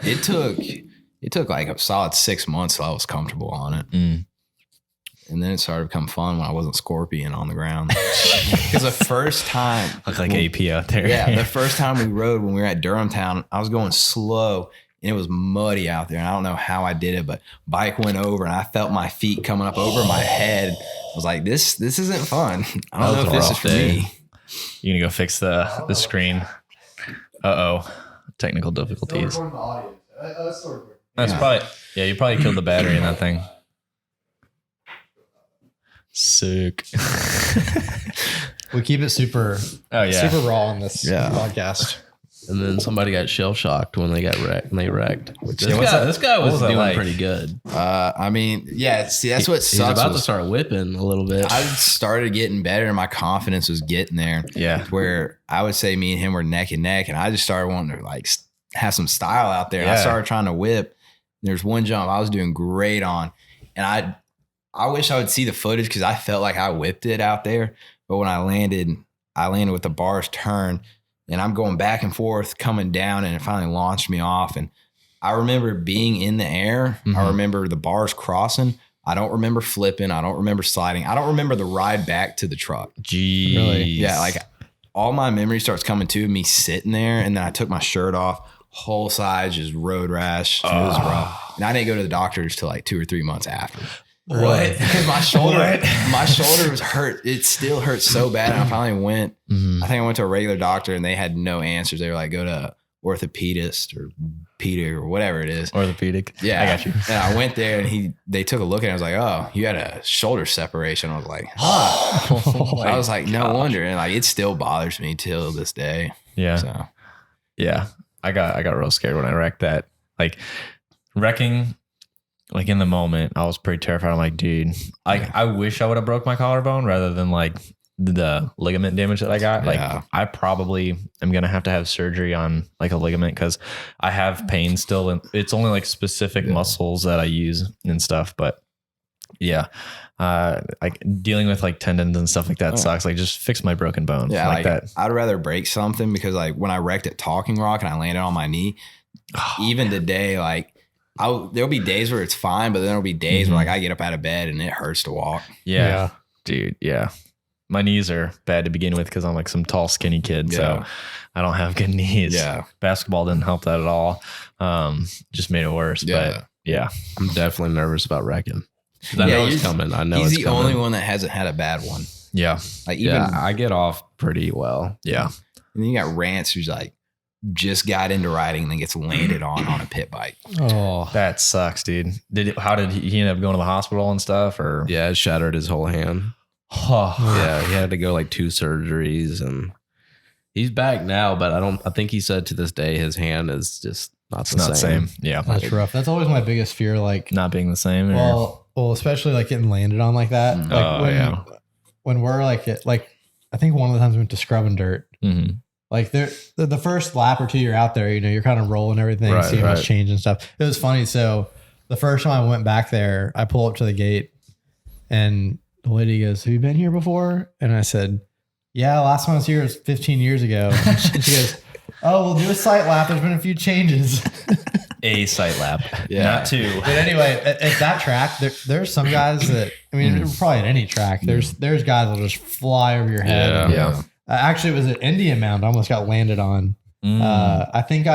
it took like a solid 6 months till I was comfortable on it. And then it started to become fun when I wasn't scorpion on the ground. Because the first time, look like AP out there. Yeah, the first time we rode when we were at Durham Town, I was going slow and it was muddy out there. And I don't know how I did it, but bike went over and I felt my feet coming up over my head. I was like, this isn't fun. I don't know if this is for me. You gonna go fix the screen? Technical difficulties. That's probably you probably killed the battery in that thing. Sick. We keep it super super raw on this podcast. And then somebody got shell shocked when they got wrecked. This guy was doing pretty good. I mean, see, that's what sucks. He's about to start whipping a little bit. I started getting better and my confidence was getting there. Yeah. Where I would say me and him were neck and neck, and I just started wanting to like have some style out there. I started trying to whip. There's one jump I was doing great on, and I wish I would see the footage because I felt like I whipped it out there. But when I landed with the bars turned, and I'm going back and forth, coming down, and it finally launched me off. And I remember being in the air. I remember the bars crossing. I don't remember flipping. I don't remember sliding. I don't remember the ride back to the truck. Jeez. Really? Yeah, like all my memory starts coming to me sitting there, and then I took my shirt off. Whole sides just road rash. It was rough. And I didn't go to the doctors till like 2 or 3 months after. What? Because my shoulder was hurt. It still hurts so bad. And I finally went, I think I went to a regular doctor and they had no answers. They were like, go to orthopedist or Peter or whatever it is. Orthopedic. Yeah. I got you. And I went there and they took a look at it. I was like, oh, you had a shoulder separation. I was like, huh. I was like, no wonder. And like, it still bothers me till this day. Yeah. So. Yeah. I got real scared when I wrecked that. Like wrecking, like in the moment, I was pretty terrified. I'm like, dude, I wish I would have broke my collarbone rather than like the ligament damage that I got. Like I probably am going to have surgery on like a ligament because I have pain still. And it's only like specific muscles that I use and stuff. But yeah, like dealing with like tendons and stuff like that sucks. Like just fix my broken bone. Yeah, like that. I'd rather break something because like when I wrecked at Talking Rock and I landed on my knee, even today, like there'll be days where it's fine, but then there'll be days where like I get up out of bed and it hurts to walk. Yeah. Dude. Yeah. My knees are bad to begin with because I'm like some tall, skinny kid. Yeah. So I don't have good knees. Yeah. Basketball didn't help that at all. Just made it worse. Yeah. But yeah. I'm definitely nervous about wrecking. I know it's coming. I know he's it's the coming. only one that hasn't had a bad one. Yeah. Like even I get off pretty well. Yeah. And then you got Rance who's like just got into riding and then gets landed on a pit bike. Oh, that sucks, dude. How did he end up going to the hospital and stuff? Or yeah, it shattered his whole hand. Yeah, he had to go like 2 surgeries and he's back now, but I think he said to this day his hand is just not the same. Yeah. That's rough. That's always my biggest fear, like not being the same. Well, especially like getting landed on like that. Like when we're like I think one of the times we went to Scrub and Dirt. Like the first lap or two you're out there, you know, you're kind of rolling everything, seeing what's changed and stuff. It was funny. So the first time I went back there, I pull up to the gate and the lady goes, "Have you been here before?" And I said, "Yeah, last time I was here was 15 years ago." And she goes, "Oh, we'll do a sight lap. There's been a few changes." A sight lap, not 2. But anyway, at that track, there's some guys that, I mean, probably at any track, there's guys that'll just fly over your head. Yeah. Actually, it was at Indian Mound. I almost got landed on. I think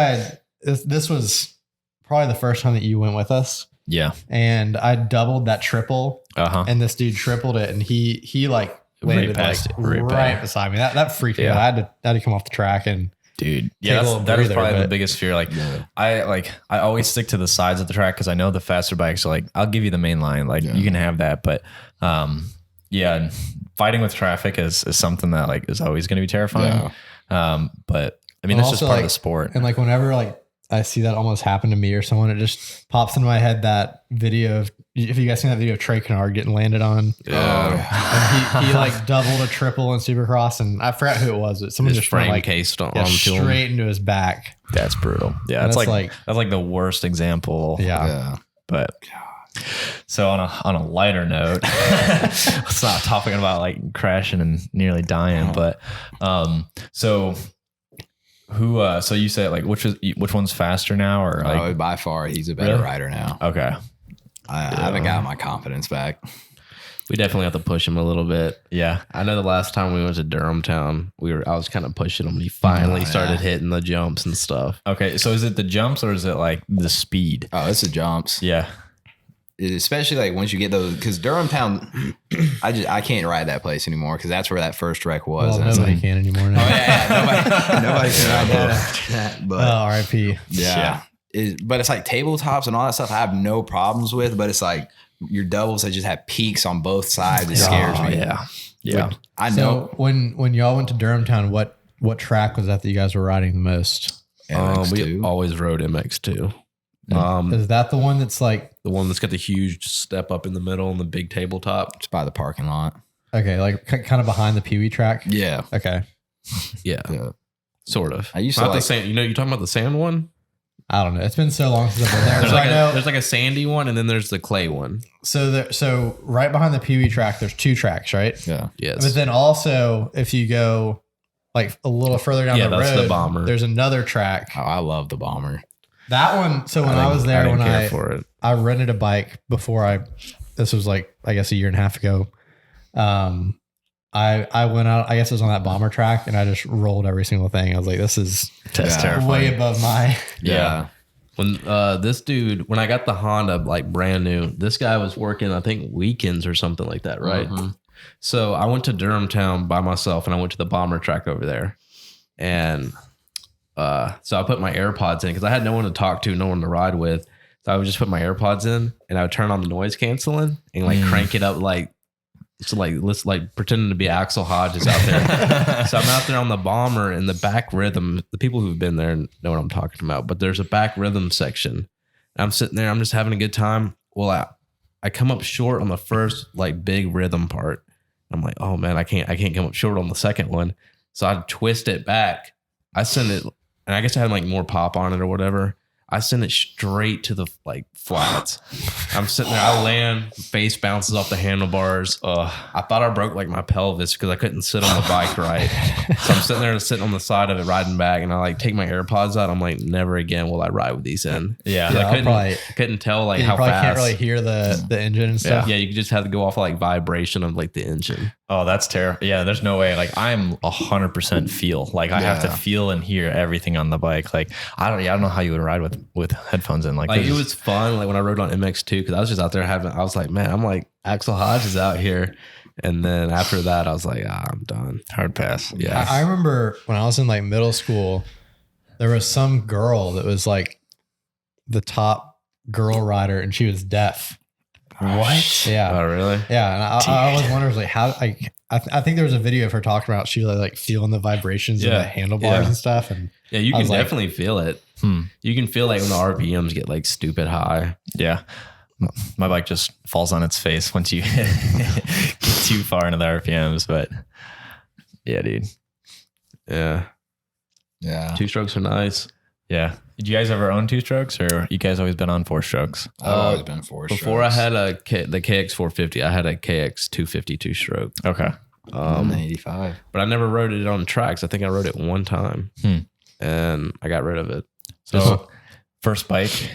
this was probably the first time that you went with us. Yeah. And I doubled that triple. And this dude tripled it, and he like landed right beside me. That freaked me out. I had to come off the track and. Dude, yeah, that is probably the biggest fear. Like, I always stick to the sides of the track because I know the faster bikes are like, I'll give you the main line, like you can have that. But yeah, fighting with traffic is something that like is always going to be terrifying. But I mean, that's just part of the sport. And like whenever like I see that almost happen to me or someone, it just pops into my head that video of, if you guys seen that video of Trey Kennard getting landed on. Yeah. And he like doubled a triple in Supercross, and I forgot who it was, but someone just frame like cased on straight into his back. That's brutal. Yeah, it's like that's like the worst example. Yeah. But so on a lighter note, let's not talking about like crashing and nearly dying, but so who so you say like which one's faster now, or like by far he's a better rider now. Okay. I haven't got my confidence back. We definitely have to push him a little bit. Yeah. I know the last time we went to Durham Town, I was kind of pushing him, and he finally started hitting the jumps and stuff. Okay. So is it the jumps or is it like the speed? Oh, it's the jumps. Yeah. Especially like once you get those, because Durham Town, I can't ride that place anymore because that's where that first wreck was. Well, nobody can anymore now. Nobody can ride that after that. But RIP. Yeah. But it's like tabletops and all that stuff I have no problems with, but it's like your doubles that just have peaks on both sides. It scares me. Yeah. But I So know. when y'all went to Durham Town, what track was that you guys were riding the most? We always rode MX2. Is that the one that's like the one that's got the huge step up in the middle and the big tabletop? It's by the parking lot. okay, like kind of behind the Pee Wee track? Yeah. Okay. Yeah. Sort of. I used to Not like the sand. You're talking about the sand one? I don't know. It's been so long since I've been there. There's like a sandy one, and then there's the clay one. So right behind the Pee Wee track, there's two tracks, right? Yeah. Yes. But then also, if you go like a little further down the road, that's the bomber. There's another track. Oh, I love the bomber. That one. So when I was there, I rented a bike before this was like, I guess a year and a half ago. I went out, I guess it was on that bomber track, and I just rolled every single thing. I was like, this is terrifying. way above my. Yeah. When this dude, when I got the Honda like brand new, this guy was working, I think weekends or something like that, right? Mm-hmm. So I went to Durham Town by myself, and I went to the bomber track over there, and so I put my AirPods in because I had no one to talk to, no one to ride with. So I would just put my AirPods in, and I would turn on the noise canceling and like crank it up like. So let's pretending to be Axel Hodges out there. So I'm out there on the bomber in the back rhythm. The people who've been there know what I'm talking about. But there's a back rhythm section. And I'm sitting there. I'm just having a good time. Well, I come up short on the first like big rhythm part. I'm like, oh man, I can't come up short on the second one. So I twist it back. I send it, and I guess I had like more pop on it or whatever. I send it straight to the like flats. I'm sitting there, I land, face bounces off the handlebars. I thought I broke like my pelvis because I couldn't sit on the bike right. So I'm sitting there sitting on the side of it riding back, and I like take my AirPods out. I'm like, never again will I ride with these in. Yeah. I couldn't tell like how fast. You can't really hear the engine and stuff. Yeah, you just have to go off like vibration of like the engine. Oh, that's terrible. Yeah, there's no way. Like I'm 100% feel. Like I have to feel and hear everything on the bike. Like I don't know how you would ride with headphones in. Like it was fun. Like when I rode on MX2, because I was just out there I was like, man, I'm like Axel Hodges out here. And then after that, I was like, I'm done. Hard pass. Yeah. I remember when I was in like middle school, there was some girl that was like the top girl rider, and she was deaf. What? Yeah. Oh, really? Yeah. And I always wondered like how I think there was a video of her talking about she was like feeling the vibrations of the handlebars and stuff. And you can definitely feel it. You can feel like when the RPMs get like stupid high. Yeah. My bike just falls on its face once you get too far into the RPMs. But yeah, dude. Yeah. Yeah. 2-strokes are nice. Yeah. Did you guys ever own 2-strokes, or you guys always been on 4-strokes? I've always been 4-strokes. Before I had the KX 450, I had a KX 250 2-stroke. Okay. 85. But I never rode it on tracks. I think I rode it one time and I got rid of it. So first bike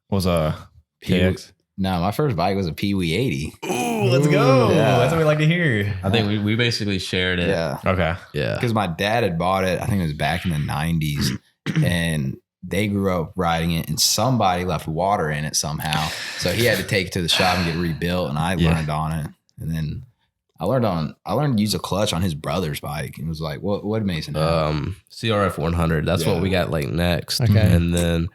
was a KX? No, my first bike was a Pee Wee 80. Ooh, let's go. Yeah. That's what we like to hear. I think we basically shared it. Yeah. Okay. Yeah. Because my dad had bought it, I think it was back in the 90s. And they grew up riding it, and somebody left water in it somehow. So he had to take it to the shop and get rebuilt. And I learned on it. And then I learned to use a clutch on his brother's bike. It was like, what Mason have? CRF 100. That's what we got like next. Okay. And then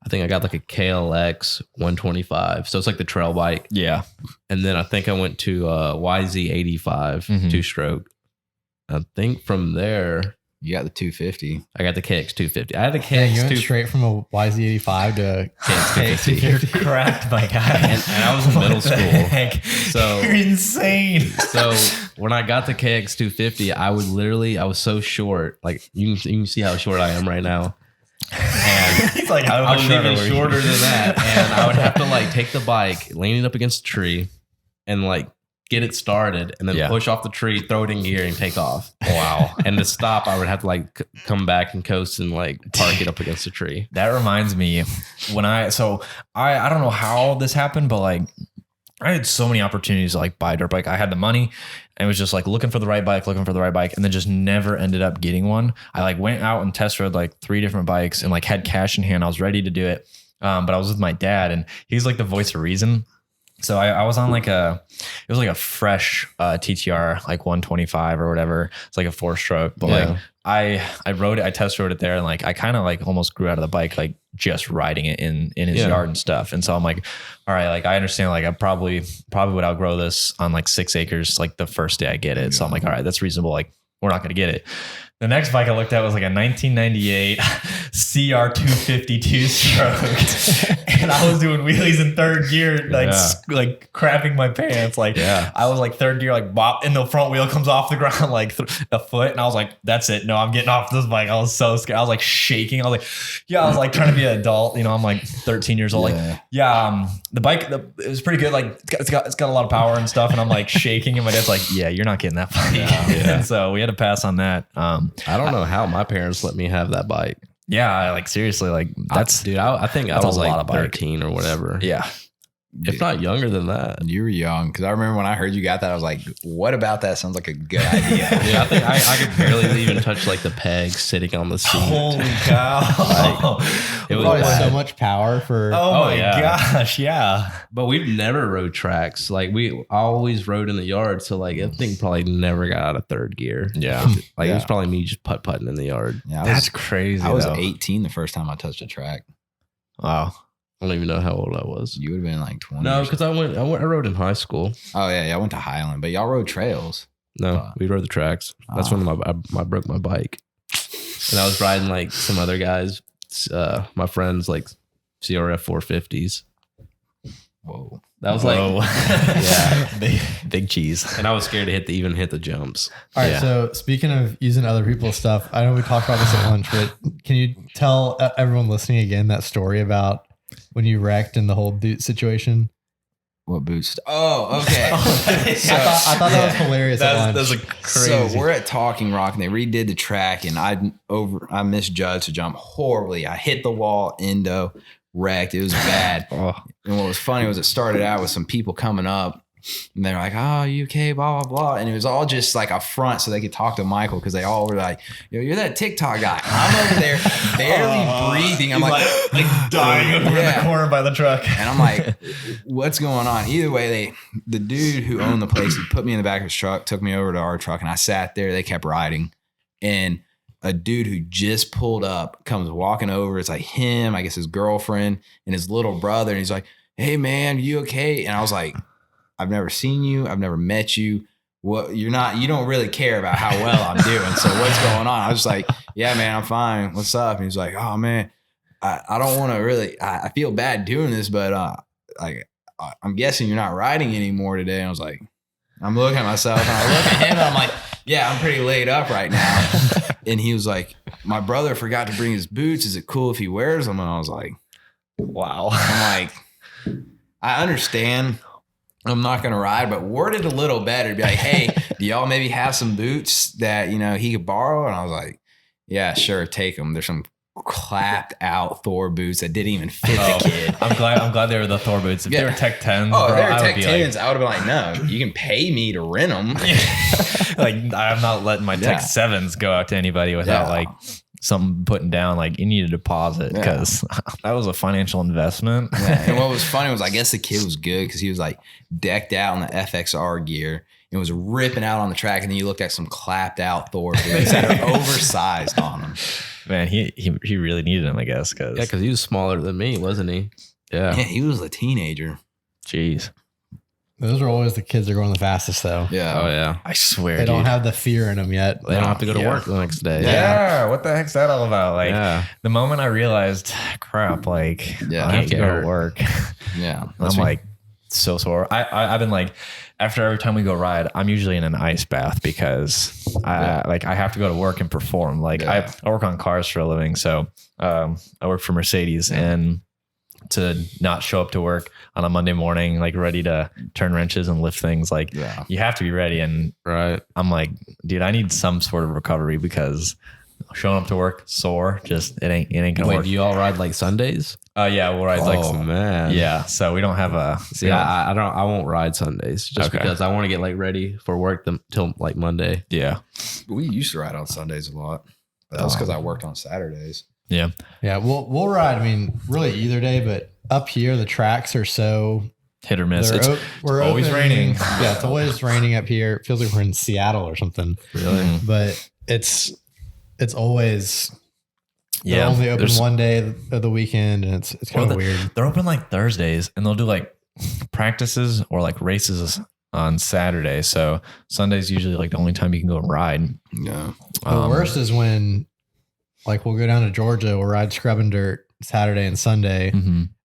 I think I got like a KLX 125. So it's like the trail bike. Yeah. And then I think I went to YZ 85 2-stroke. I think from there, You got the 250. I got the KX 250. I had the KX. Yeah, you went straight from a YZ85 to KX 250. Cracked my guy. And I was in middle school. So you're insane. So when I got the KX 250, I was so short. Like you can see how short I am right now. And He's like, I was even shorter than that. And I would have to like take the bike, lean it up against a tree, and like get it started, and then push off the tree, throw it in gear, and take off. Wow. And to stop, I would have to like come back and coast and like park it up against a tree. That reminds me when I don't know how this happened, but like I had so many opportunities to like buy a dirt bike. I had the money and was just like looking for the right bike, and then just never ended up getting one. I like went out and test rode like 3 different bikes and like had cash in hand. I was ready to do it. But I was with my dad, and he's like the voice of reason. So I was on it was like a fresh TTR, like 125 or whatever. It's like a 4-stroke, but like I rode it, I test rode it there, and like I kind of like almost grew out of the bike, like just riding it in his yard and stuff. And so I'm like, all right, like I understand, like I probably would outgrow this on like 6 acres, like the first day I get it. So I'm like, all right, that's reasonable. Like we're not going to get it. The next bike I looked at was like a 1998 CR 252 stroke. And I was doing wheelies in third gear, like crapping my pants. Like I was like third gear, like bop, and the front wheel comes off the ground like a foot. And I was like, that's it. No, I'm getting off this bike. I was so scared. I was like shaking. I was like, I was like trying to be an adult. You know, I'm like 13 years old. The bike, it was pretty good. Like it's got a lot of power and stuff. And I'm like shaking. And my dad's like, yeah, you're not getting that bike. And so we had to pass on that. I don't know how my parents let me have that bike. Yeah, like seriously, like that's I think I was like 13 or whatever. Yeah. If not younger than that. You were young, because I remember when I heard you got that, I was like, what about that sounds like a good idea? Yeah, I think I could barely even touch like the pegs sitting on the seat. Holy cow. It was probably so much power for. Oh my gosh, yeah. But we've never rode tracks. Like we always rode in the yard. So like that thing probably never got out of third gear. Yeah. Like it was probably me just putting in the yard. Yeah, that's crazy. I was 18 the first time I touched a track. Wow. I don't even know how old I was. You would have been like 20. No, because I rode in high school. Oh yeah, I went to Highland, but y'all rode trails. No, we rode the tracks. That's when I broke my bike, and I was riding like some other guys, my friends, like CRF 450s. Whoa, that was like big cheese, and I was scared to hit the jumps. All right, so speaking of using other people's stuff, I know we talked about this at lunch, but can you tell everyone listening again that story about when you wrecked in the whole boot situation? What boots? Oh, okay. So, I thought that was hilarious. That's a crazy. So we're at Talking Rock, and they redid the track, and I misjudged to jump horribly. I hit the wall, endo, wrecked. It was bad. And what was funny was it started out with some people coming up, and they're like, "Oh, you okay?" Blah blah blah, and it was all just like a front so they could talk to Michael, because they all were like, "Yo, you're that TikTok guy." And I'm over there barely breathing. I'm like dying over in the corner by the truck, and I'm like, "What's going on?" Either way, the dude who owned the place, he put me in the back of his truck, took me over to our truck, and I sat there. They kept riding, and a dude who just pulled up comes walking over. It's like him, I guess his girlfriend, and his little brother, and he's like, "Hey man, you okay?" And I was like, I've never seen you. I've never met you. You don't really care about how well I'm doing. So what's going on? I was just like, yeah, man, I'm fine. What's up? And he's like, oh man, I don't want to really, I feel bad doing this, but I'm guessing you're not riding anymore today. And I was like, I'm looking at myself and I look at him and I'm like, yeah, I'm pretty laid up right now. And he was like, my brother forgot to bring his boots. Is it cool if he wears them? And I was like, wow. I'm like, I understand. I'm not going to ride, but word it a little better. Be like, hey, do y'all maybe have some boots that, he could borrow? And I was like, yeah, sure. Take them. There's some clapped out Thor boots that didn't even fit the kid. I'm glad they were the Thor boots. If they were Tech 10s, if they were Tech 10s, I would have been like, no, you can pay me to rent them. Like, I'm not letting my Tech 7s go out to anybody without like something putting down, like you need a deposit, because that was a financial investment. And what was funny was, I guess the kid was good because he was like decked out in the FXR gear and was ripping out on the track. And then you looked at some clapped out Thor boots that are oversized on him. Man, he really needed him, I guess. Because he was smaller than me, wasn't he? Yeah, he was a teenager. Jeez. Those are always the kids that are going the fastest, though. Yeah. Oh yeah. I swear, They don't have the fear in them yet. They don't have to go to work the next day. Yeah. What the heck's that all about? Like the moment I realized, crap, like I have to go to work. Yeah. I'm like so sore. I've been like, after every time we go ride, I'm usually in an ice bath because I have to go to work and perform. Like I work on cars for a living. So I work for Mercedes, and to not show up to work on a Monday morning, like ready to turn wrenches and lift things, like you have to be ready. And I'm like, dude, I need some sort of recovery because showing up to work sore, just it ain't gonna work. Do you all ride like Sundays? Yeah, we'll ride man. Yeah, so we don't have a. See, I won't ride Sundays just because I want to get like ready for work till like Monday. Yeah, we used to ride on Sundays a lot, but that was because I worked on Saturdays. Yeah. We'll ride. I mean, really either day, but up here the tracks are so hit or miss. It's always open, raining. Yeah, it's always raining up here. It feels like we're in Seattle or something. Really, but it's always they're only open one day of the weekend, and it's kind of weird. They're open like Thursdays, and they'll do like practices or like races on Saturday. So Sunday's usually like the only time you can go and ride. Yeah. The worst is when like we'll go down to Georgia, we'll ride scrub and dirt Saturday and Sunday,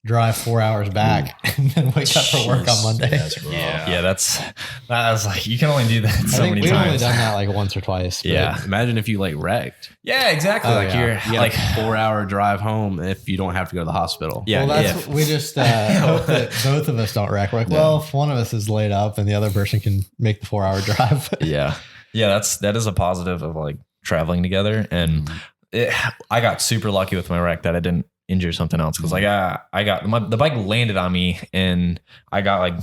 drive 4 hours back, and then wake up for work on Monday. That was like, you can only do that so many times. We've only done that like once or twice. Yeah. Imagine if you like wrecked. Yeah, exactly. You like 4 hour drive home if you don't have to go to the hospital. Yeah. Well, we just hope that both of us don't wreck. We're like, well, if one of us is laid up, then the other person can make the 4 hour drive. Yeah. That is a positive of like traveling together. And I got super lucky with my wreck that I didn't injure something else, because like I got the bike landed on me and I got like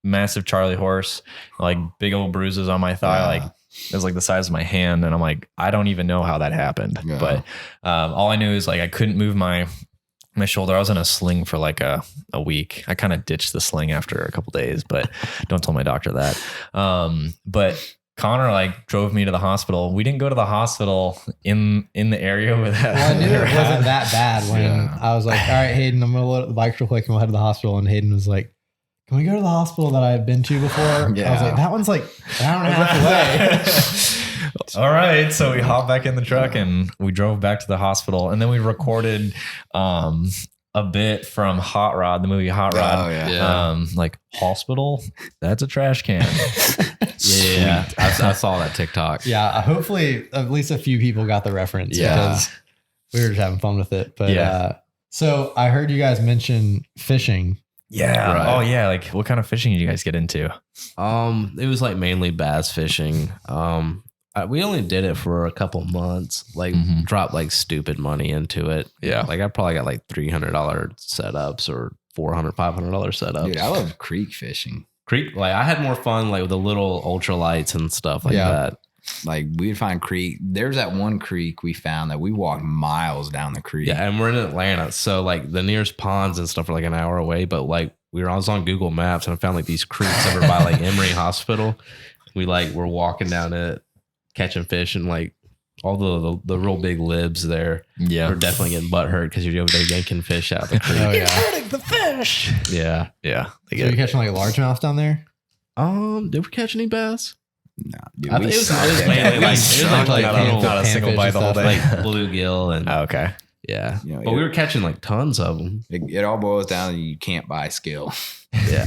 massive Charlie horse, like big old bruises on my thigh, like it was like the size of my hand, and I'm like, I don't even know how that happened. But all I knew is like I couldn't move my shoulder. I was in a sling for like a week. I kind of ditched the sling after a couple days, but don't tell my doctor that. But Connor like drove me to the hospital. We didn't go to the hospital in the area with that. Well, I knew it wasn't that bad when I was like, all right, Hayden, I'm going to load up the bike real quick and we'll head to the hospital. And Hayden was like, can we go to the hospital that I've been to before? I was like, that one's like an hour and a half away. All right. So we hopped back in the truck and we drove back to the hospital, and then we recorded a bit from Hot Rod, the movie Hot Rod. Like, hospital, that's a trash can. I saw that TikTok. Yeah, hopefully at least a few people got the reference because we were just having fun with it. But so I heard you guys mention fishing. Yeah. Right. Oh yeah. Like, what kind of fishing did you guys get into? It was like mainly bass fishing. We only did it for a couple months, like dropped like stupid money into it. Yeah. Like I probably got like $300 setups or $400, $500 setups. Dude, I love creek fishing. Like I had more fun like with the little ultralights and stuff like that. Like we'd find creek. There's that one creek we found that we walked miles down the creek. Yeah, and we're in Atlanta, so like the nearest ponds and stuff are like an hour away. But like I was on Google Maps and I found like these creeks over by like Emory Hospital. We like were walking down it, catching fish, and like all the real big libs there. Yeah, we're definitely getting butt hurt because you're over there yanking fish out of the creek. You're hurting the fish. Yeah. So you're catching like a largemouth down there? Did we catch any bass? No, dude, I think it was mainly like not a single bite the whole day. Like bluegill and okay. Yeah. But we were catching like tons of them. It all boils down to you can't buy skill. Yeah.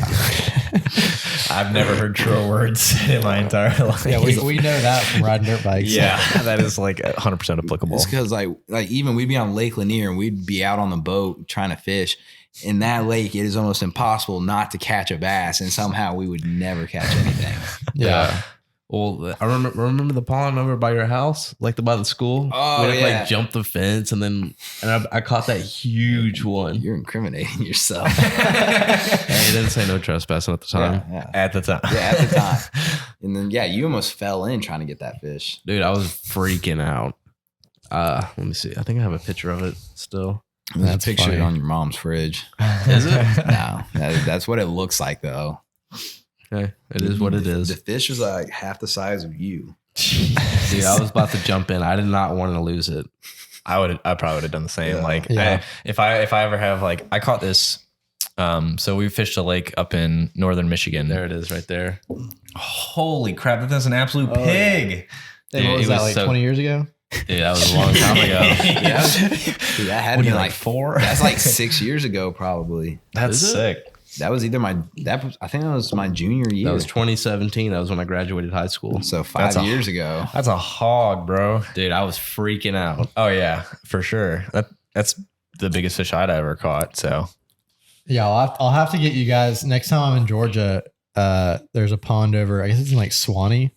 I've never heard truer words in my entire life. Yeah, we know that from riding dirt bikes. Yeah, that is like 100% applicable. It's because like even we'd be on Lake Lanier and we'd be out on the boat trying to fish. In that lake, it is almost impossible not to catch a bass, and somehow we would never catch anything. Yeah. Well, I remember the pond over by your house, like by the school. Oh, we like jumped the fence, and I caught that huge one. You're incriminating yourself. Hey, didn't say no trespassing at the time. Yeah. At the time. Yeah, at the time. And then you almost fell in trying to get that fish. Dude, I was freaking out. Let me see. I think I have a picture of it still. That's a picture funny. On your mom's fridge. Is it? No, that's what it looks like though. Okay, it is what it is. The fish was like half the size of you. Dude, I was about to jump in. I did not want to lose it. I probably would have done the same. Like if I ever have like, I caught this So we fished a lake up in northern Michigan. There it is right there. Holy crap, that's an absolute pig. Dude, what was that, like 20 years ago? Yeah, that was a long time ago. Dude, that had to be like 4. That's like 6 years ago, probably. That's sick. That was either I think that was my junior year. That was 2017. That was when I graduated high school. So 5 years ago. That's a hog, bro. Dude, I was freaking out. Oh yeah, for sure. That's the biggest fish I'd ever caught. So yeah, I'll have to get you guys next time I'm in Georgia. There's a pond over, I guess it's in like Swanee,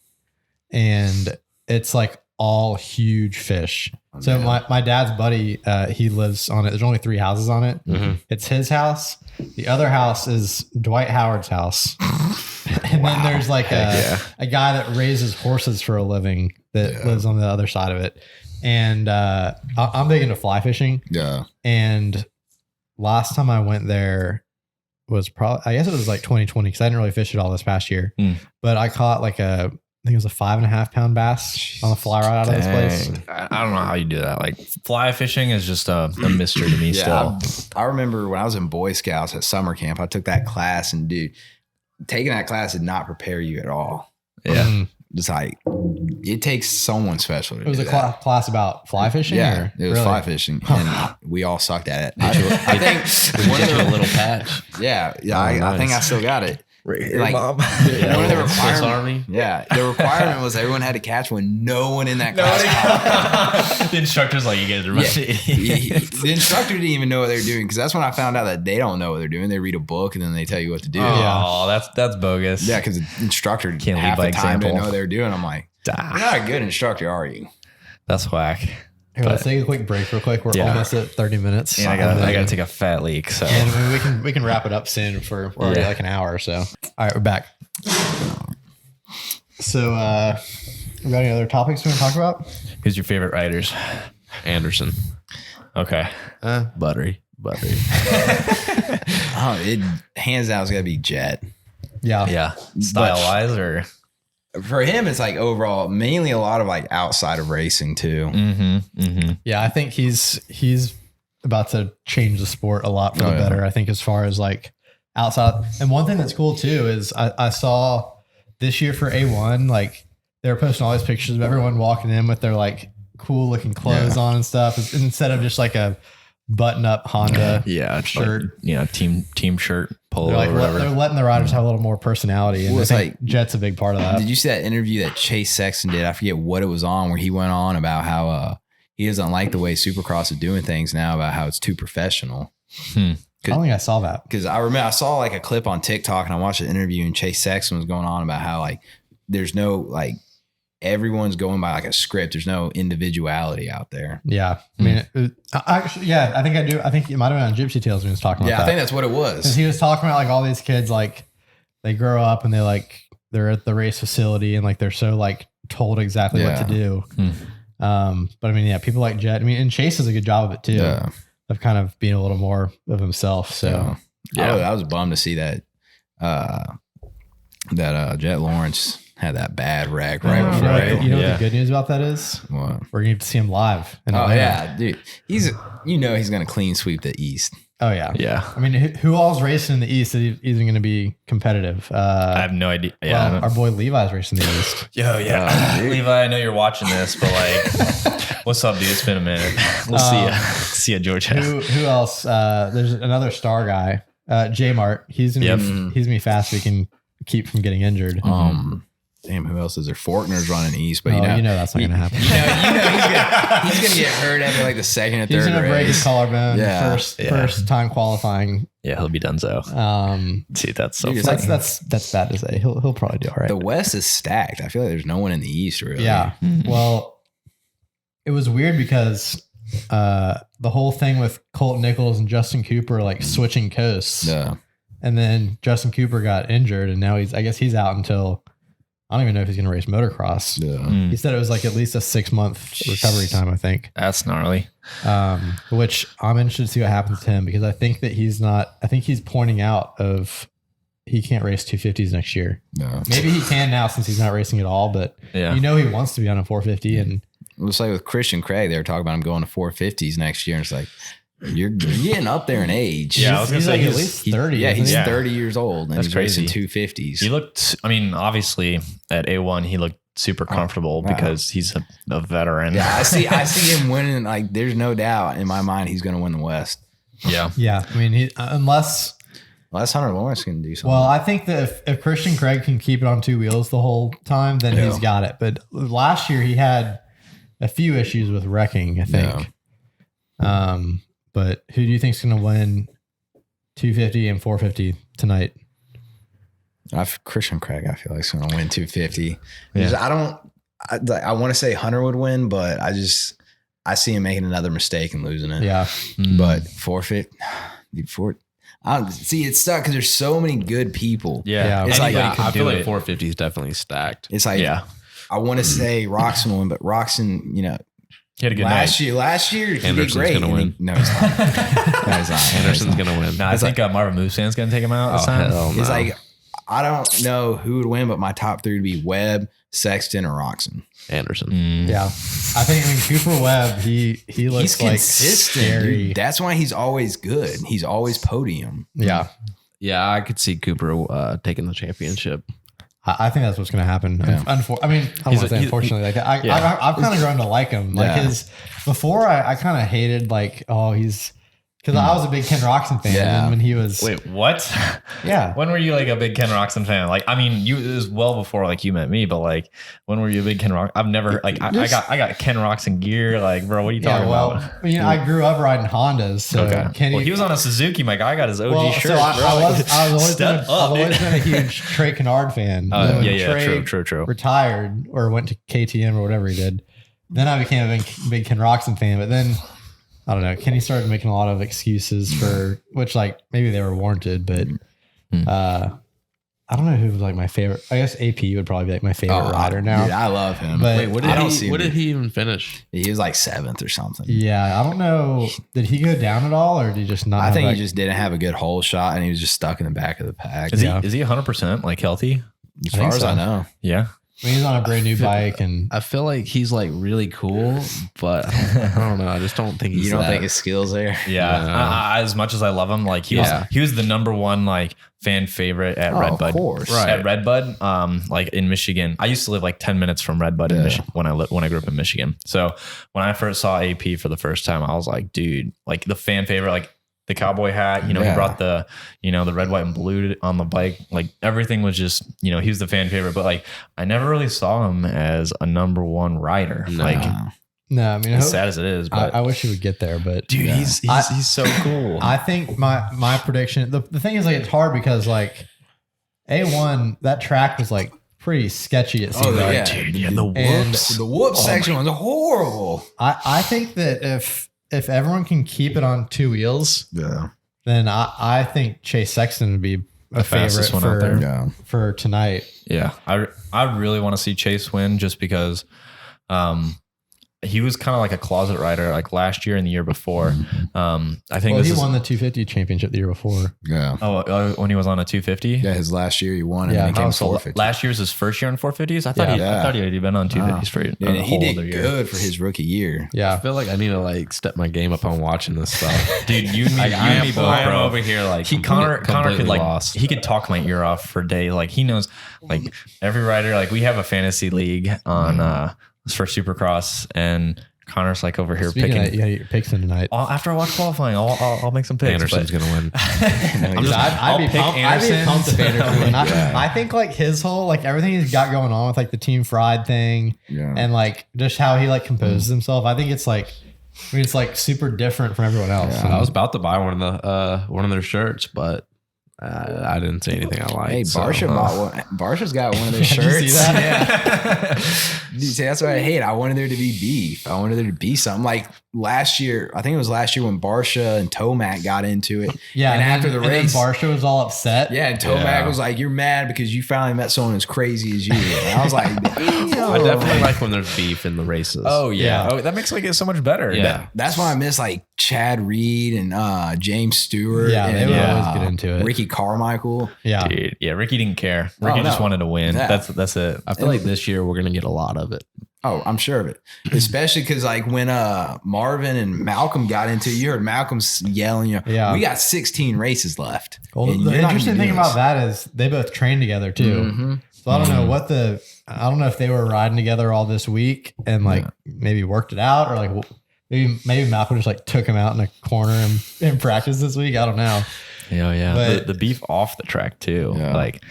and it's like all huge fish. So my dad's buddy, he lives on it. There's only 3 houses on it. Mm-hmm. It's his house. The other house is Dwight Howard's house. And then there's like a guy that raises horses for a living that lives on the other side of it. And I'm big into fly fishing. Yeah. And last time I went there was probably, I guess it was like 2020 because I didn't really fish it all this past year. But I caught like I think it was a 5.5 pound bass on a fly rod out of this place. I don't know how you do that. Like fly fishing is just a mystery to me still. I remember when I was in Boy Scouts at summer camp, I took that class, and dude, taking that class did not prepare you at all. Yeah. It's like, it takes someone special to do It was a class about fly fishing? Yeah, it was fly fishing, and we all sucked at it. I think one of the little patch. Yeah, I think I still got it. Like, Mom. One of the requirements, the requirement was everyone had to catch one. No one in that class. The instructor's like, you get the rest. The instructor didn't even know what they were doing, because that's when I found out that they don't know what they're doing. They read a book and then they tell you what to do. Oh, that's bogus. Yeah, because the instructor Can't half lead the by time example. didn't know what they were doing. I'm like, you're not a good instructor, are you? That's whack. Here, let's take a quick break real quick. We're almost at 30 minutes. Yeah, I gotta take a fat leak. So and we can wrap it up soon for already like an hour or so. All right, we're back. So we got any other topics we want to talk about? who's your favorite riders? Anderson. Okay. Buttery. Oh, it hands down, it's gotta be Jet. Yeah. Style wise, or For him, it's like overall, mainly a lot of like outside of racing too. Yeah, I think he's about to change the sport a lot for the better. I think as far as like outside. And one thing that's cool too is I saw this year for A1, like they were posting all these pictures of everyone walking in with their like cool looking clothes on and stuff, instead of just like a button up Honda shirt. Like, team shirt, polo, they're like, or whatever. they're letting the riders have a little more personality. And Well, I it's think like- Jet's a big part of that. Did you see that interview that Chase Sexton did? I forget what it was on, where he went on about how he doesn't like the way Supercross is doing things now, about how it's too professional. I don't think I saw that. Because I remember I saw like a clip on TikTok, and I watched an interview, and Chase Sexton was going on about how like there's no like everyone's going by like a script. There's no individuality out there. Yeah. I mean, actually, I think I do. I think it might have been on Gypsy Tales when he was talking about that. I think that's what it Because was. he was talking about like all these kids, like they grow up and they're at the race facility and like they're so like told exactly what to do. But I mean, people like Jet. I mean, and Chase does a good job of it too, of kind of being a little more of himself. So I was bummed to see that Jet Lawrence had that bad wreck right before. You know what the good news about that is? What? We're going to get to see him live. In Oh Atlanta. yeah, dude. He's going to clean sweep the East. Oh yeah. Yeah. I mean, who all's racing in the East that is even going to be competitive? I have no idea. Yeah. Well, our boy Levi's racing in the East. Levi, I know you're watching this, but like, what's up, dude? It's been a minute. We'll see ya. See ya, Georgia. Who else? There's another star guy, J Mart. He's gonna be fast. So he can keep from getting injured. Damn, who else is there? Faulkner's running East, but you know that's not gonna happen. He's gonna get hurt after like the second or third He's gonna race. break his collarbone. Yeah. First time qualifying. Yeah, he'll be donezo. See, that's so Dude, funny. That's bad to say. He'll probably do all right. The West is stacked. I feel like there's no one in the East really. Yeah. Well, it was weird because the whole thing with Colt Nichols and Justin Cooper like switching coasts. Yeah. And then Justin Cooper got injured, and now I guess he's out until, I don't even know if he's going to race motocross. Yeah. He said it was like at least a 6-month recovery time, I think. That's gnarly. Which I'm interested to see what happens to him, because I think that he's pointing out of he can't race 250s next year. No. Maybe he can now since he's not racing at all, but he wants to be on a 450. And It was like with Christian Craig, they were talking about him going to 450s next year. And it's like, You're getting up there in age. Yeah, I was gonna say like at least 30. He's isn't he? 30 years old, and That's he's crazy. racing 250s. He looked, I mean, obviously at A1, he looked super comfortable because he's a veteran. Yeah, I see him winning. Like, there's no doubt in my mind he's going to win the West. Yeah. Yeah. I mean, unless Hunter Lawrence can do something. Well, I think that if Christian Craig can keep it on two wheels the whole time, then he's got it. But last year he had a few issues with wrecking, I think. But who do you think is going to win 250 and 450 tonight? Christian Craig, I feel like, is going to win 250. Yeah. I want to say Hunter would win, but I see him making another mistake and losing it. Yeah. But 450, see, it's stuck because there's so many good people. Yeah. It's like, I feel like 450 is definitely stacked. It's like, I want to say Roxon will win, but Roxon, he had a good last year he Anderson's did great. gonna win. No, he's not. No, he's not. Anderson's going to win. No, I think Marvin Moussan's going to take him out this time. Hell no. It's like, I don't know who would win, but my top three would be Webb, Sexton, or Roxon. Anderson. Yeah. I think Cooper Webb, he looks He's like consistent, scary. dude. That's why he's always good. He's always podium. Yeah. Yeah, I could see Cooper taking the championship. I think that's what's going to happen. Yeah. I don't want to say unfortunately. Like I've kind of grown to like him. Like before, I kind of hated he's because I was a big Ken Roxon fan. Yeah. And when he was Wait, what? Yeah. When were you like a big Ken Roxon fan? Like, I mean, it was well before like you met me, but like, when were you a big Ken Roxon? I've never like I got Ken Roxon gear. Like, bro, what are you talking about? I grew up riding Hondas, so Kenny. He was on a Suzuki. My guy got his OG shirt. So I've always been a huge Trey Kennard fan. True. Retired or went to KTM or whatever he did. Then I became a big Ken Roxon fan, but then I don't know. Kenny started making a lot of excuses for which, like, maybe they were warranted, but I don't know who was like my favorite. I guess AP would probably be like my favorite rider now. Dude, I love him. But Wait, what did he even finish? He was like 7th or something. Yeah, I don't know. Did he go down at all, or did he just not? I think he just didn't have a good hole shot, and he was just stuck in the back of the pack. Is he 100% like healthy? As far as I know. Yeah. I mean, he's on a brand new bike, and I feel like he's like really cool, but I don't know. I just don't think he's. You don't think his skills there? Yeah. As much as I love him, like he was the number one like fan favorite at Redbud. Of course. Right. At Redbud, like in Michigan. I used to live like 10 minutes from Redbud in Michigan when I grew up in Michigan. So when I first saw AP for the first time, I was like, dude, like the fan favorite, like the cowboy hat, he brought the, the red, white, and blue on the bike. Like everything was just, he was the fan favorite, but like I never really saw him as a number one rider. No. Like, no, I mean, as sad as it is, but I wish he would get there, but dude, he's so cool. I think my prediction, the thing is like, it's hard because like A1, that track was like pretty sketchy. It seemed like. Dude, the whoops. The whoop section was horrible. I think that if everyone can keep it on two wheels, then I think Chase Sexton would be a favorite one out there. for tonight. Yeah, I really want to see Chase win just because he was kind of like a closet rider like last year and the year before. I think he won the 250 championship the year before. Yeah. Oh, when he was on a 250. Yeah, his last year he won. And then he came 450. Last year was his first year on 450s. I thought he had been on 250s for and he did good for his rookie year. Yeah, I feel like I need to like step my game up on watching this stuff, dude. You and me both, I am bro. over here like Connor could like lost. he could talk my ear off for days. Like he knows like every rider. Like we have a fantasy league on for Supercross and. Connor's like over here Speaking picking. of that, your picks in tonight. After I watch qualifying, I'll make some picks. Anderson's gonna win. I'd be pumped if Anderson win. I think like his whole like everything he's got going on with like the Team Fried thing and like just how he like composes himself. I think it's like it's like super different from everyone else. I was about to buy one of their shirts, but I didn't say anything I liked. Hey, Barsha bought one. Barsha's got one of their shirts. Did you see that? Yeah. Dude, see, that's what I hate. I wanted there to be beef. I wanted there to be something. Like last year, I think it was last year when Barsha and Tomac got into it. Yeah. And after the race, Barsha was all upset. Yeah. And Tomac was like, "You're mad because you finally met someone as crazy as you." And I was like, I definitely like when there's beef in the races. Oh yeah. Oh, that makes it so much better. Yeah. That's why I miss like Chad Reed and James Stewart. Yeah, and, they would always get into it. Ricky Carmichael. Yeah. Dude, yeah, Ricky didn't care. Ricky just wanted to win. Yeah. That's it. I feel like this year we're gonna get a lot of it. Oh, I'm sure of it. Especially because like when Marvin and Malcolm got into it, you heard Malcolm's yelling, we got 16 races left. Well, the interesting thing about that is they both train together too. So I don't know I don't know if they were riding together all this week and like maybe worked it out, or like maybe Malcolm just like took him out in a corner in practice this week. I don't know. Yeah. But the beef off the track too. Like,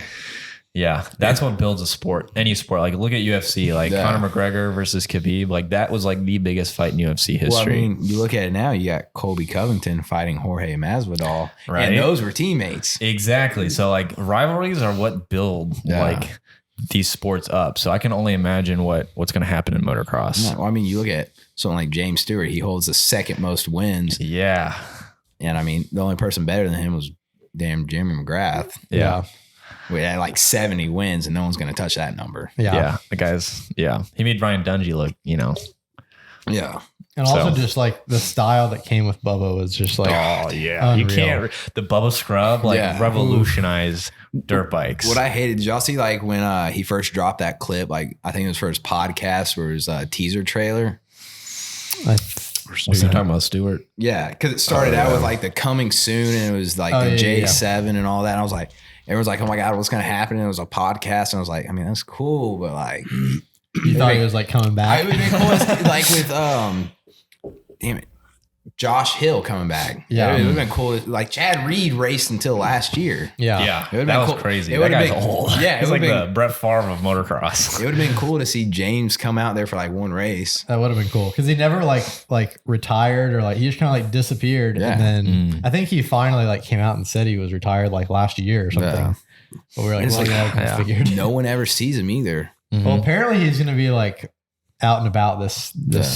that's what builds a sport, any sport. Like look at UFC, like Conor McGregor versus Khabib. Like that was like the biggest fight in UFC history. Well, I mean, you look at it now, you got Colby Covington fighting Jorge Masvidal, right? And those were teammates. Exactly. So like rivalries are what build like these sports up. So I can only imagine what's going to happen in motocross. Yeah, well, I mean, you look at someone like James Stewart, he holds the second most wins. Yeah. And I mean, the only person better than him was damn Jeremy McGrath. Yeah. We had like 70 wins and no one's going to touch that number. Yeah. The guy's, he made Ryan Dungey look, Yeah. And also just like the style that came with Bubba was just like, unreal. You can't, the Bubba scrub revolutionized dirt bikes. What I hated, did y'all see like when he first dropped that clip, like I think it was for his podcast or his teaser trailer? What's he talking about, Stewart? Yeah, because it started out with like the coming soon and it was like the J7 and all that. And I was like, everyone's like, oh my God, what's going to happen? And it was a podcast. And I was like, I mean, that's cool, but like. You thought he was like coming back? I would be cool like with, damn it, Josh Hill coming back. Yeah. It would have been cool. Like Chad Reed raced until last year. Yeah. That was crazy. It would have been old. Yeah. It's like the Brett Favre of motocross. It would have been cool to see James come out there for like one race. That would have been cool. Cause he never like retired or like he just kind of like disappeared. Yeah. And then I think he finally like came out and said he was retired like last year or something. Yeah. But we were like, figured. No one ever sees him either. Well, apparently he's going to be like out and about this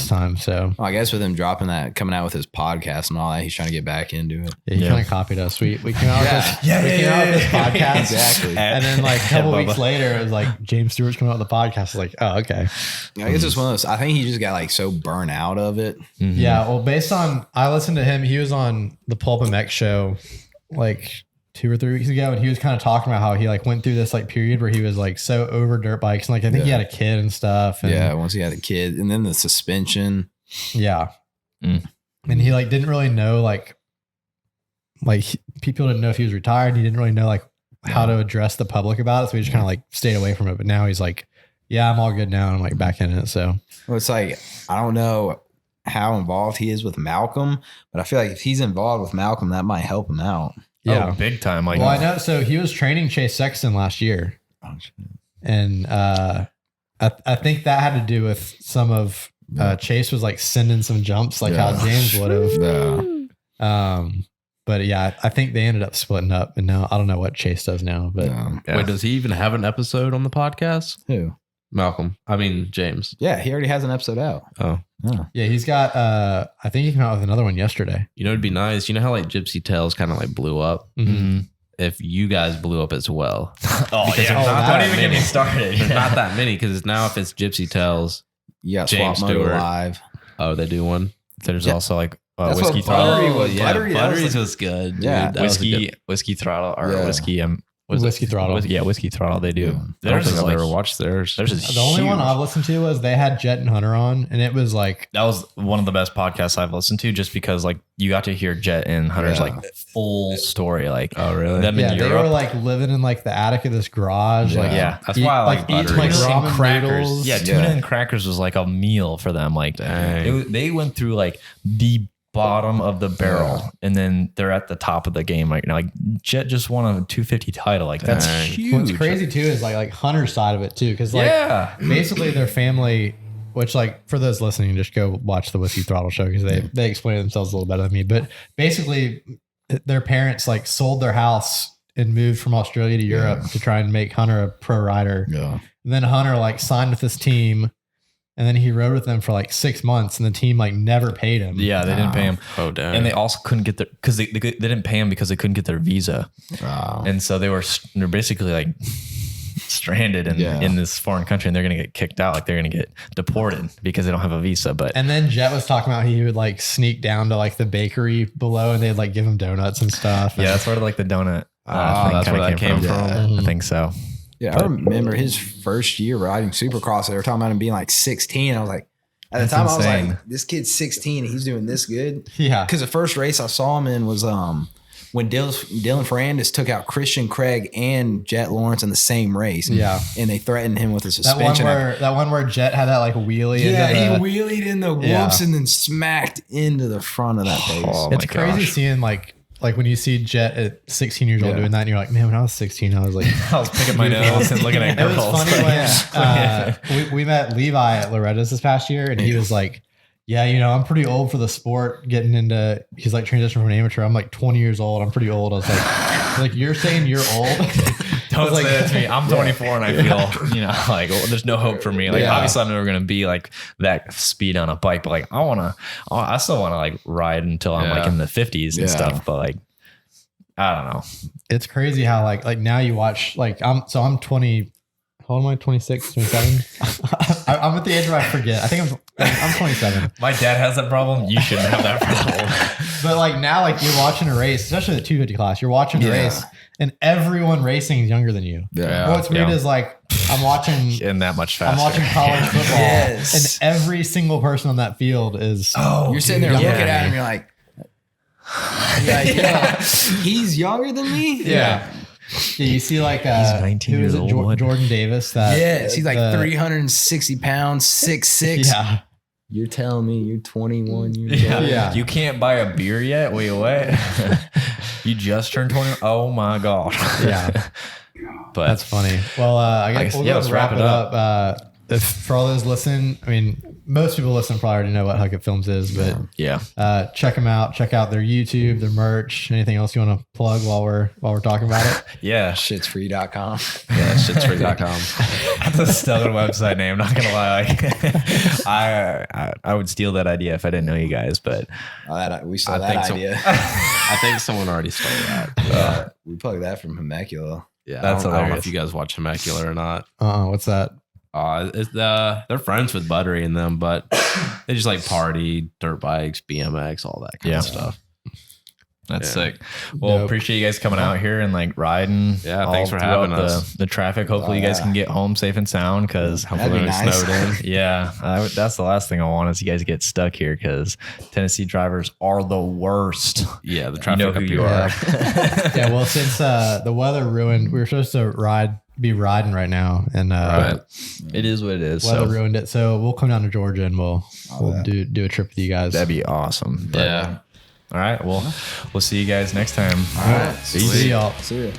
time. So I guess with him dropping that, coming out with his podcast and all that, he's trying to get back into it. Yeah, he kind of copied us. We came out with this podcast. Exactly. And then like a couple weeks later, it was like James Stewart's coming out with the podcast. I was like, oh, okay. I guess it's one of those, I think he just got like so burnt out of it. Yeah. Well, based on, I listened to him. He was on the Pulp MX show like 2 or 3 weeks ago, and he was kind of talking about how he like went through this like period where he was like so over dirt bikes, and like I think he had a kid and stuff. And, once he had a kid, and then the suspension. Yeah, and he like didn't really know like people didn't know if he was retired. He didn't really know like how to address the public about it, so he just kind of like stayed away from it. But now he's like, yeah, I'm all good now. And I'm like back in it. So well, it's like I don't know how involved he is with Malcolm, but I feel like if he's involved with Malcolm, that might help him out. Yeah, big time. Like, well, I know. So he was training Chase Sexton last year, and I think that had to do with some of Chase was like sending some jumps, like how James would have. But yeah, I think they ended up splitting up, and now I don't know what Chase does now. But wait, does he even have an episode on the podcast? Who? Malcolm. I mean James. Yeah, he already has an episode out. Oh. Yeah, he's got I think he came out with another one yesterday. You know, it'd be nice. You know how like Gypsy Tales kind of like blew up? Mm-hmm. If you guys blew up as well. Don't even get me started. There's not that many, because now if it's Gypsy Tales, James Moto Live. Oh, they do one. There's also like Whiskey Throttle. Butteries was good. Dude. Yeah, Whiskey Throttle or Whiskey Whiskey Throttle. Whiskey Throttle. They do. Yeah. I don't think I've ever watched theirs. The only one I've listened to was they had Jet and Hunter on, and it was like that was one of the best podcasts I've listened to, just because like you got to hear Jet and Hunter's like full story. Like, oh really? Them in Europe. They were like living in like the attic of this garage. Yeah, like, that's why I like eat like ramen crackers. noodles. Yeah, tuna and crackers was like a meal for them. Like they went through like the bottom of the barrel, and then they're at the top of the game right now. Like Jet just won a 250 title. Like that's huge. What's crazy too is like Hunter's side of it too, because like basically their family, which like for those listening, just go watch the Whiskey Throttle show, because they explain it themselves a little better than me. But basically, their parents like sold their house and moved from Australia to Europe to try and make Hunter a pro rider. Yeah, and then Hunter like signed with this team. And then he rode with them for like 6 months, and the team like never paid him. Yeah, they didn't pay him. Oh, damn. And they also couldn't get their, because they didn't pay him because they couldn't get their visa. Wow. And so they're basically like stranded in this foreign country, and they're going to get kicked out. Like they're going to get deported because they don't have a visa. And then Jet was talking about he would like sneak down to like the bakery below, and they'd like give him donuts and stuff. Yeah, that's where like the donut that's where that came from. I think so. Yeah, I remember his first year riding Supercross. They were talking about him being like 16. I was like, at the time, I was like, this kid's 16 and he's doing this good. Yeah. Because the first race I saw him in was when Dylan Ferrandis took out Christian Craig and Jet Lawrence in the same race. Yeah. And they threatened him with a suspension. That one where Jet had that like wheelie. Yeah, he wheelied in the whoops and then smacked into the front of that base. Oh, it's crazy seeing like when you see Jet at 16 years old doing that, and you're like, man, when I was 16, I was like, I was picking my nose and looking at girls. It was funny when we met Levi at Loretta's this past year, and he was like, yeah, I'm pretty old for the sport. He's like transitioning from an amateur. I'm like 20 years old. I'm pretty old. I was like, you're saying you're old? Don't say that to me. I'm 24 and I feel, like there's no hope for me. Like obviously I'm never going to be like that speed on a bike, but like I still want to like ride until I'm like in the 50s and stuff. But like, I don't know. It's crazy how like now you watch like I'm 20. How old am I? 26, 27? I'm at the age where I forget. I think I'm 27. My dad has that problem. You shouldn't have that problem. But like now, like you're watching a race, especially the 250 class, you're watching a race and everyone racing is younger than you. Yeah. What's weird is like I'm watching and that much faster. I'm watching college football and every single person on that field is you're sitting there looking at him, you're like he's younger than me? Yeah, you see like he's 19 years old. Jordan Davis. He's like 360 pounds, 6'6". Yeah. You're telling me you're 21 years old? Yeah. You can't buy a beer yet? Wait, what? You just turned 20? Oh my God. Yeah. But that's funny. Well, I guess we'll let's wrap it up. If for all those listening, I mean, most people listening probably already know what HUCKIT Films is, but check them out. Check out their YouTube, their merch. Anything else you want to plug while we're talking about it? Yeah, shitsfree.com. Yeah, shitsfree.com. That's a stellar website name. Not gonna lie, I would steal that idea if I didn't know you guys, but we stole that idea. I think someone already stole that. We plugged that from Temecula. Yeah, that's I don't know if you guys watch Temecula or not. What's that? They're friends with Buttery and them, but they just like party, dirt bikes, BMX, all that kind of stuff. That's sick. Well, appreciate you guys coming out here and like riding. Yeah, thanks for having us. The traffic. Hopefully you guys can get home safe and sound because hopefully it's snowed in. Yeah, that's the last thing I want is you guys get stuck here because Tennessee drivers are the worst. Yeah, the traffic up you are. Yeah, well, since the weather ruined, we were supposed to be riding right now, and it is what it is. Weather ruined it, so we'll come down to Georgia and we'll do a trip with you guys. That'd be awesome. Yeah. All right. Well, we'll see you guys next time. All right. See y'all. See ya.